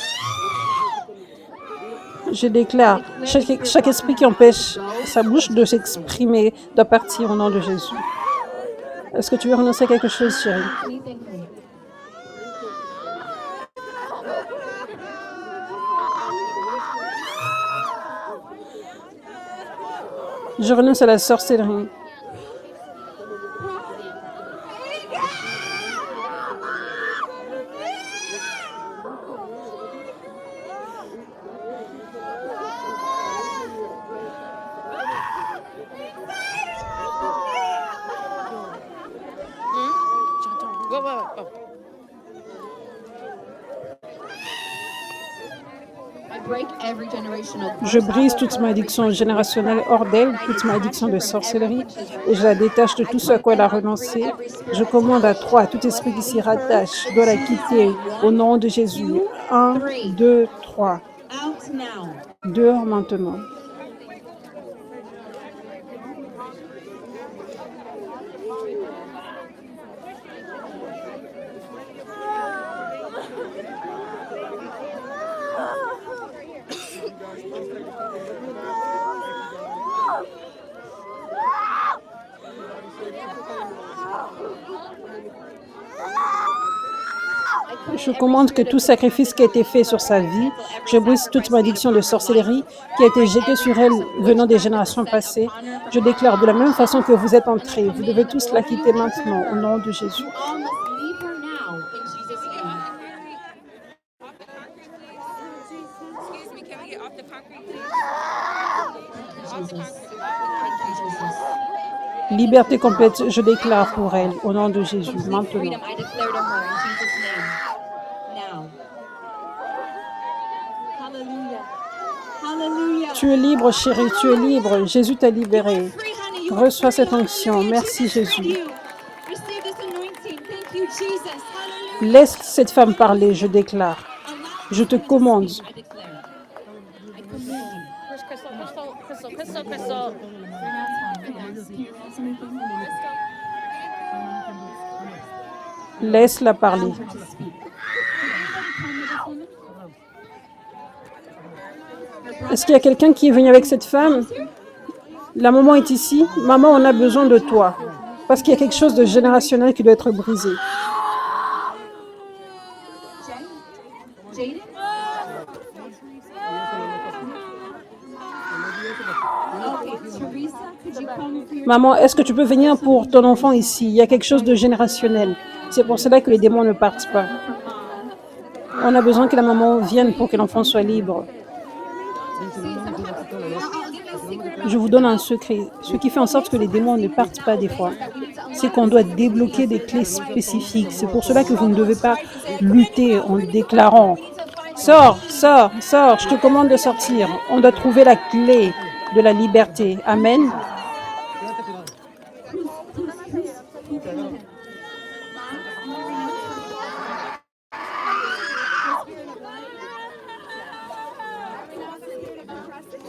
Je déclare, chaque esprit qui empêche sa bouche de s'exprimer doit partir au nom de Jésus. Est-ce que tu veux renoncer à quelque chose, chérie? Anything. Je renonce à la sorcellerie. I break every generational curse. Je brise toute malédiction générationnelle hors d'elle, toute malédiction de sorcellerie, et je la détache de tout ce à quoi elle a renoncé. Je commande à 3, tout esprit qui s'y rattache doit la quitter au nom de Jésus. 1, 2, 3. Out now. Dehors maintenant. Je commande que tout sacrifice qui a été fait sur sa vie, je brise toute malédiction de sorcellerie qui a été jetée sur elle venant des générations passées. Je déclare de la même façon que vous êtes entrés, vous devez tous la quitter maintenant au nom de Jésus. All must leave her now in Jesus' name. Excuse me, can we get off the concrete, please? Thank you, Jesus. Thank you, Jesus. Liberté complète, je déclare pour elle au nom de Jésus Complete maintenant. freedom, I declare to her in Jesus' name. Now. Hallelujah. Hallelujah. Tu es libre, chérie, tu es libre. Jésus t'a libéré. Free, honey. You are Reçois cette free. onction. Merci, Jésus. Thank you. Receive this anointing. Thank you, Jesus. Hallelujah. Laisse cette femme parler, je déclare. Je te commande. I declare. I command. Crystal. Laisse-la parler. Est-ce qu'il y a quelqu'un qui est venu avec cette femme? La maman est ici. Maman, on a besoin de toi. Parce qu'il y a quelque chose de générationnel qui doit être brisé. Jaden? Okay, Teresa, could you come for your Maman, est-ce que tu peux venir pour ton enfant ici? Il y a quelque chose de générationnel. C'est pour cela que les démons ne partent pas. On a besoin que la maman vienne pour que l'enfant soit libre. Je vous donne un secret. Ce qui fait en sorte que les démons ne partent pas des fois, c'est qu'on doit débloquer des clés spécifiques. C'est pour cela que vous ne devez pas lutter en déclarant « Sors, sors, sors, je te commande de sortir ». On doit trouver la clé de la liberté. Amen.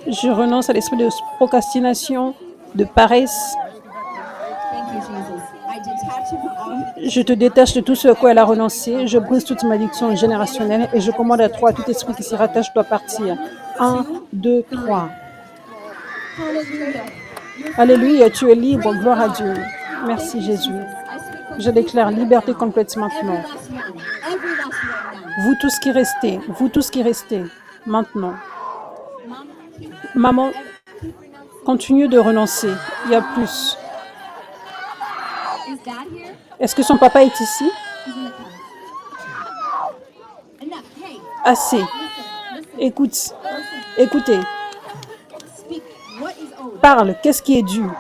Je renonce à l'esprit de procrastination, de paresse. Thank you, Jesus. I detach him from all Je te détache de tout ce à quoi elle a renoncé. Je brise toute malédiction générationnelle et je commande à 3, tout esprit qui s'y rattache doit partir. 1, 2, 3. Hallelujah. Alléluia, tu es libre, gloire à Dieu. Merci Jésus. I speak Je déclare liberté complète maintenant. every last one now. Vous tous qui restez, vous tous qui restez, maintenant. Maman, continue de renoncer. Il y a plus. Is Dad here? Est-ce que son papa est ici? He's in the car. Enough. Hey, Assez. listen, listen, Écoute, listen. écoutez, Speak. What is owed? parle, qu'est-ce qui est dû? None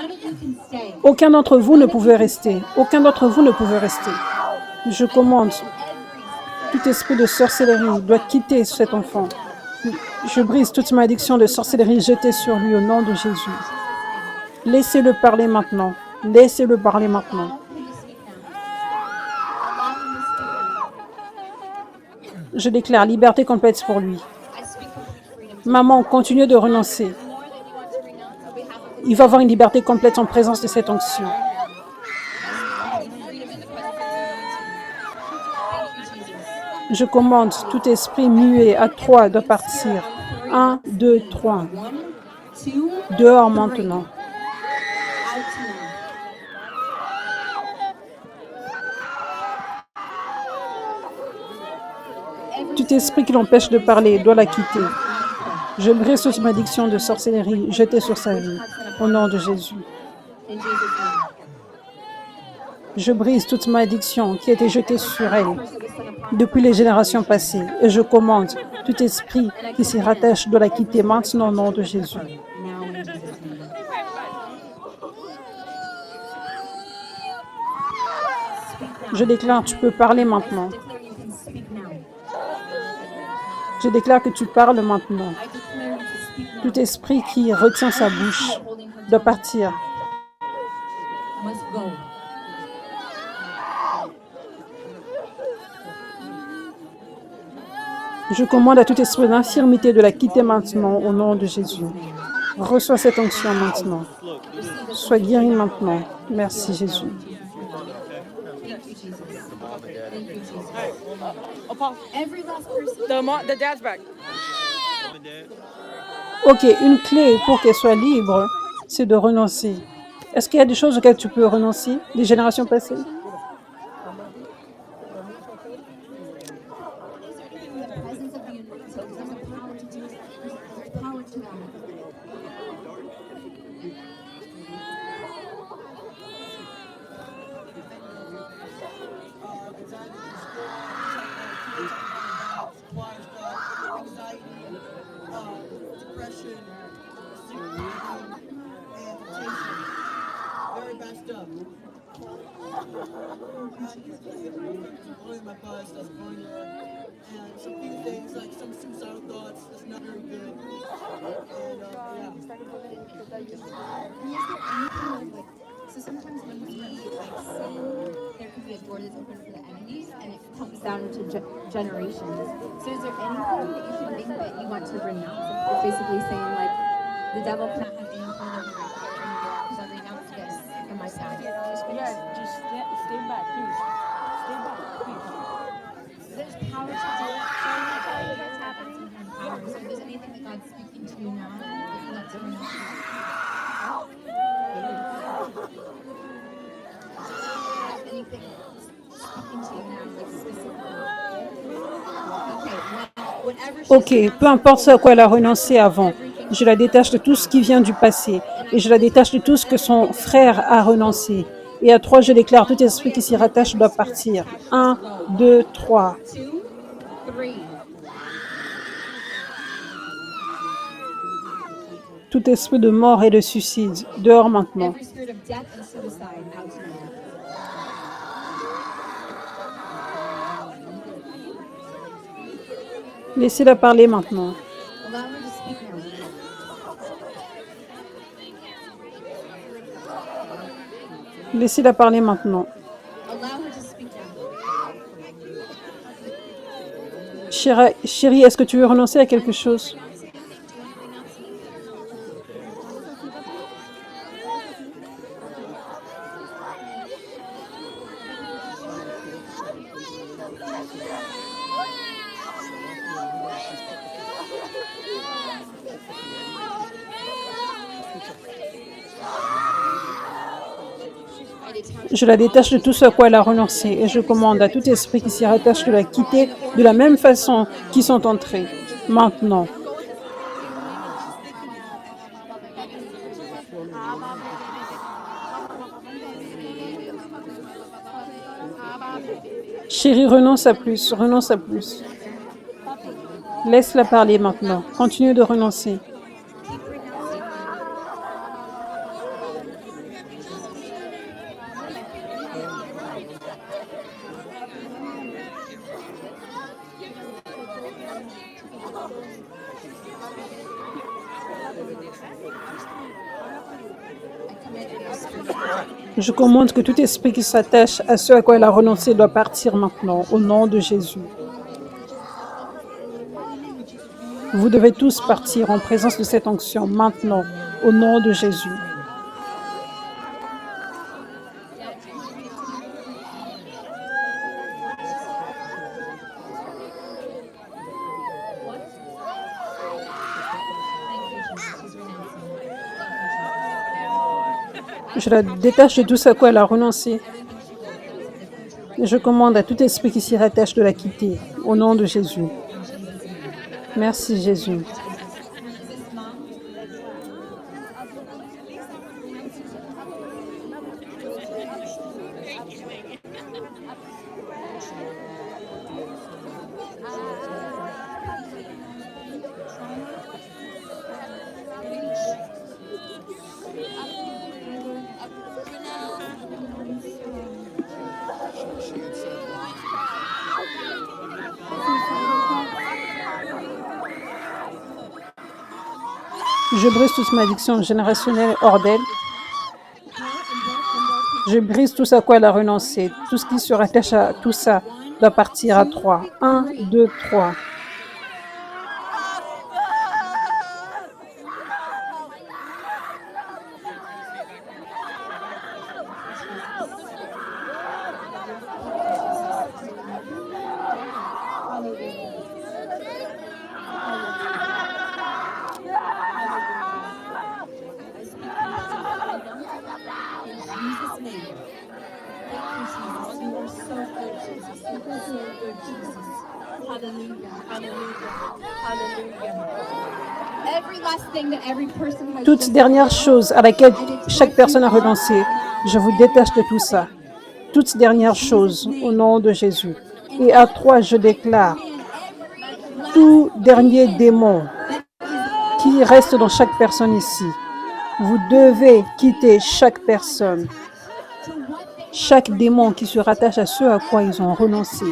of you can stay. Aucun d'entre vous ne pouvait rester. Aucun d'entre vous ne pouvait rester. Je commande, tout esprit de sorcellerie doit quitter cet enfant. Je brise toute malédiction de sorcellerie jetée sur lui au nom de Jésus. Laissez-le parler maintenant. Laissez-le parler maintenant. How can you speak now? Allow him to speak. Je déclare liberté complète pour lui. I speak complete freedom. Maman, continuez de renoncer. More that you want to renounce on behalf of Il va avoir une liberté complète en présence de cette onction. freedom in the presence of the Thank you, Jesus. Je commande tout esprit muet à 3 de partir. 1, 2, 3. 1, 2, Dehors maintenant. out now. Tout esprit qui l'empêche de parler doit la quitter. Je brise toute malédiction de sorcellerie jetée sur sa vie. Au nom de Jésus. In Jesus' name. Je brise toute malédiction qui a été jetée sur elle depuis les générations passées. Et je commande tout esprit qui s'y rattache doit la quitter maintenant au nom de Jésus. Now in Jesus' name. Je déclare, tu peux parler maintenant. Declare you can speak now. Je déclare que tu parles maintenant. I declare you to speak now. Tout esprit qui retient sa bouche Holding her doit partir. must go. Je commande à tout esprit d'infirmité de la quitter maintenant au nom de Jésus. Reçois cette onction maintenant. Sois guéri maintenant. Merci Jésus. Every last person. The dad's back. Ok, une clé pour qu'elle soit libre, c'est de renoncer. Est-ce qu'il y a des choses auxquelles tu peux renoncer, des générations passées? Presence of the universe. So there's a power to do it. There's power to that. Depression, and temptation. Very bad stuff. Blowing my buzz, that's blowing and some few things like some suicidal thoughts, that's not very good. And yeah. So sometimes when we like sin, there could be a door that's open for the enemies, and it comes down to generations. So is there anything that you can think that you want to renounce? It's basically saying like, the devil cannot have any hold over my heart anymore because I renounced this in my past. Just stay back, please. Stay back, please. There's power to do it. That's happening. Power. So if there's anything that God's speaking to you now, that you want to renounce. Anything speaking to you now, like specifically. Okay, well, whatever she's Ok, peu importe ce à quoi elle a renoncé avant. Je la détache de tout ce qui vient du passé. Et je la détache de tout ce que son frère a renoncé. Et à 3, je déclare, tout esprit qui s'y rattache doit partir. 1, 2, 3. 2, 3. Tout esprit de mort et de suicide, dehors maintenant. Every spirit of death and suicide out now. Laissez-la parler maintenant. Allow her to speak now. Laissez-la parler maintenant. Allow her to speak now. Chérie, est-ce que tu veux renoncer à quelque chose? Je la détache de tout ce à quoi elle a renoncé et je commande à tout esprit qui s'y rattache de la quitter de la même façon qu'ils sont entrés. Maintenant. Chérie, renonce à plus, renonce à plus. Laisse-la parler maintenant. Continue de renoncer. Je commande que tout esprit qui s'attache à ce à quoi elle a renoncé doit partir maintenant, au nom de Jésus. Vous devez tous partir en présence de cette onction maintenant, au nom de Jésus. Je la détache de tout ce à quoi elle a renoncé. Et je commande à tout esprit qui s'y rattache de la quitter, au nom de Jésus. Merci Jésus. Je brise toute malédiction générationnelle hors d'elle. Je brise tout ce à quoi elle a renoncé. Tout ce qui se rattache à tout ça doit partir à 3. 1, 2, 3. Toute dernière chose à laquelle chaque personne a renoncé, je vous détache de tout ça. Toute dernière chose, au nom de Jésus. Et à 3, je déclare, tout dernier démon qui reste dans chaque personne ici, vous devez quitter chaque personne. Chaque démon qui se rattache à ce à quoi ils ont renoncé,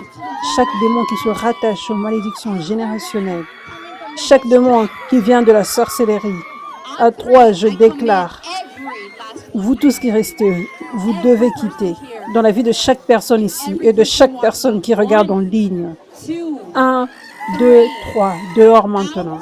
chaque démon qui se rattache aux malédictions générationnelles, chaque démon qui vient de la sorcellerie. À 3, je déclare, vous tous qui restez, vous devez quitter dans la vie de chaque personne ici et de chaque personne qui regarde en ligne. 1, 2, 3, dehors maintenant.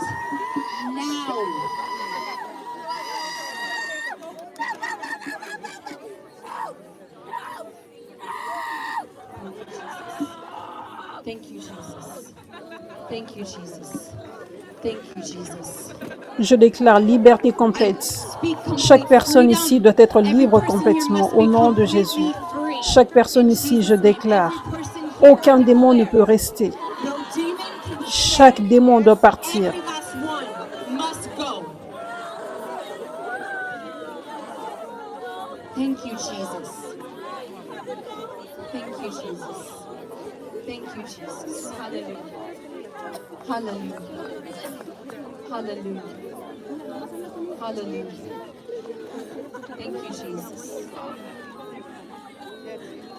Je déclare liberté complète. Chaque personne ici doit être libre complètement au nom de Jésus. Chaque personne ici, je déclare, aucun démon ne peut rester. Chaque démon doit partir. Thank you, Jesus. Thank you, Jesus. Thank you, Jesus. Hallelujah. Hallelujah. Hallelujah. Hallelujah. Thank you, Jesus.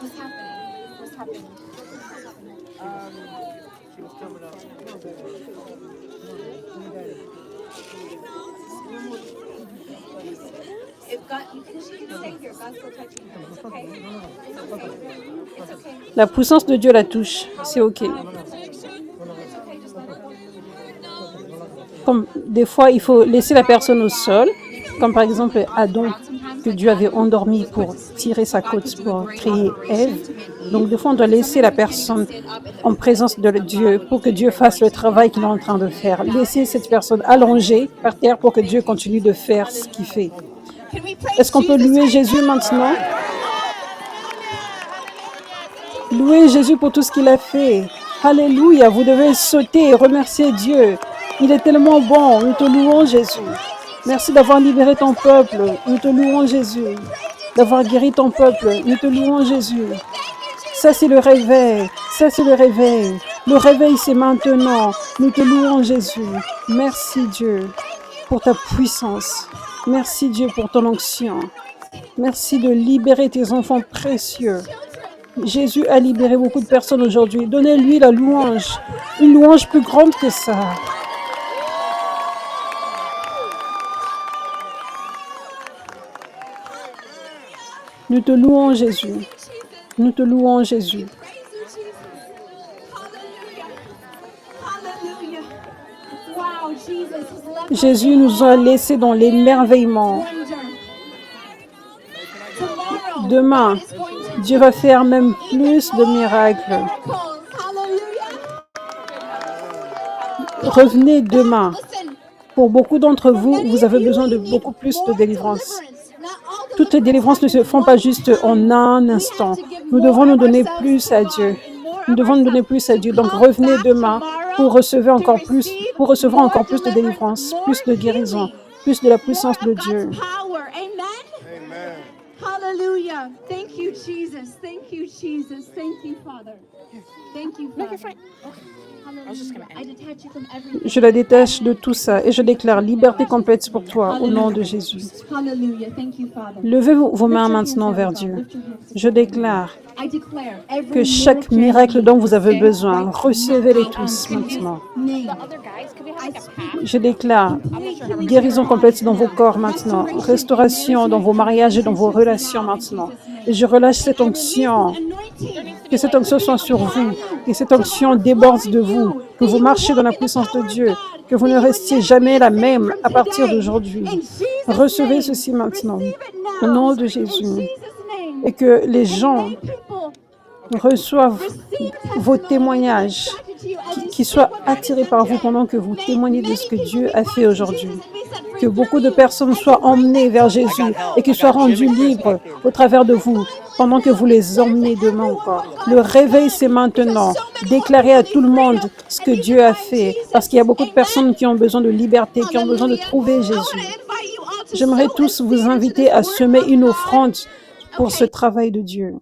What's happening? What's happening? She was coming up. If God, you can stay here. God's still touching her. It's okay. It's okay. It's okay. La puissance de Dieu la touche. C'est OK. Comme des fois, il faut laisser la personne au sol, comme par exemple Adam, que Dieu avait endormi pour tirer sa côte pour créer Ève. Donc des fois, on doit laisser la personne en présence de Dieu pour que Dieu fasse le travail qu'il est en train de faire. Laissez cette personne allongée par terre pour que Dieu continue de faire ce qu'il fait. Est-ce qu'on peut louer Jésus maintenant? Louez Jésus pour tout ce qu'il a fait. Alléluia, vous devez sauter et remercier Dieu. Il est tellement bon. Nous te louons Jésus. Merci d'avoir libéré ton peuple. Nous te louons Jésus. d'avoir guéri ton peuple. Nous te louons, Jésus. Ça, c'est le réveil. Ça, c'est le réveil. Le réveil, c'est maintenant. Nous te louons, Jésus. Merci, Dieu, pour ta puissance. Merci, Dieu, pour ton onction. Merci de libérer tes enfants précieux. Jésus a libéré beaucoup de personnes aujourd'hui. Donnez-lui la louange. Une louange plus grande que ça. Nous te louons, Jésus. Nous te louons, Jésus. Hallelujah. Wow, Jesus has left Jésus nous a laissés dans l'émerveillement. wonder. Tomorrow, Demain, God is going to Dieu va faire même plus de miracles. miracles. Hallelujah. Revenez demain. Listen, Pour beaucoup d'entre vous, vous avez besoin de beaucoup plus de délivrance. Toutes les délivrances ne se font pas juste en un instant. Nous devons nous donner plus à Dieu. Nous devons nous donner plus à Dieu. Donc revenez demain pour recevoir encore plus de délivrance, plus de guérison, plus de la puissance de Dieu. power. Amen. Hallelujah. Thank you, Jesus. Thank you, Jesus. Thank you, Father. Thank you, Father. I detach you from everything. Je la détache de tout ça et je déclare liberté complète pour toi au nom de Jésus. Hallelujah. Thank you, Father. Levez vos mains maintenant vers Dieu. Je déclare I declare every que chaque miracle dont vous avez besoin, recevez-les tous maintenant. name. Je déclare guérison complète dans vos corps maintenant, restauration dans vos mariages et dans vos relations maintenant. Et je relâche cette onction, que cette onction soit sur vous, que cette onction déborde de vous, que vous marchiez dans la puissance de Dieu, que vous ne restiez jamais la même à partir d'aujourd'hui. Recevez ceci maintenant, au nom de Jésus, et que les gens reçoivent vos témoignages, qui soient attirés par vous pendant que vous témoignez de ce que Dieu a fait aujourd'hui. Que beaucoup de personnes soient emmenées vers Jésus et qu'ils soient rendus libres au travers de vous pendant que vous les emmenez demain encore. Le réveil, c'est maintenant. Déclarez à tout le monde ce que Dieu a fait, parce qu'il y a beaucoup de personnes qui ont besoin de liberté, qui ont besoin de trouver Jésus. J'aimerais tous vous inviter à semer une offrande pour ce travail de Dieu.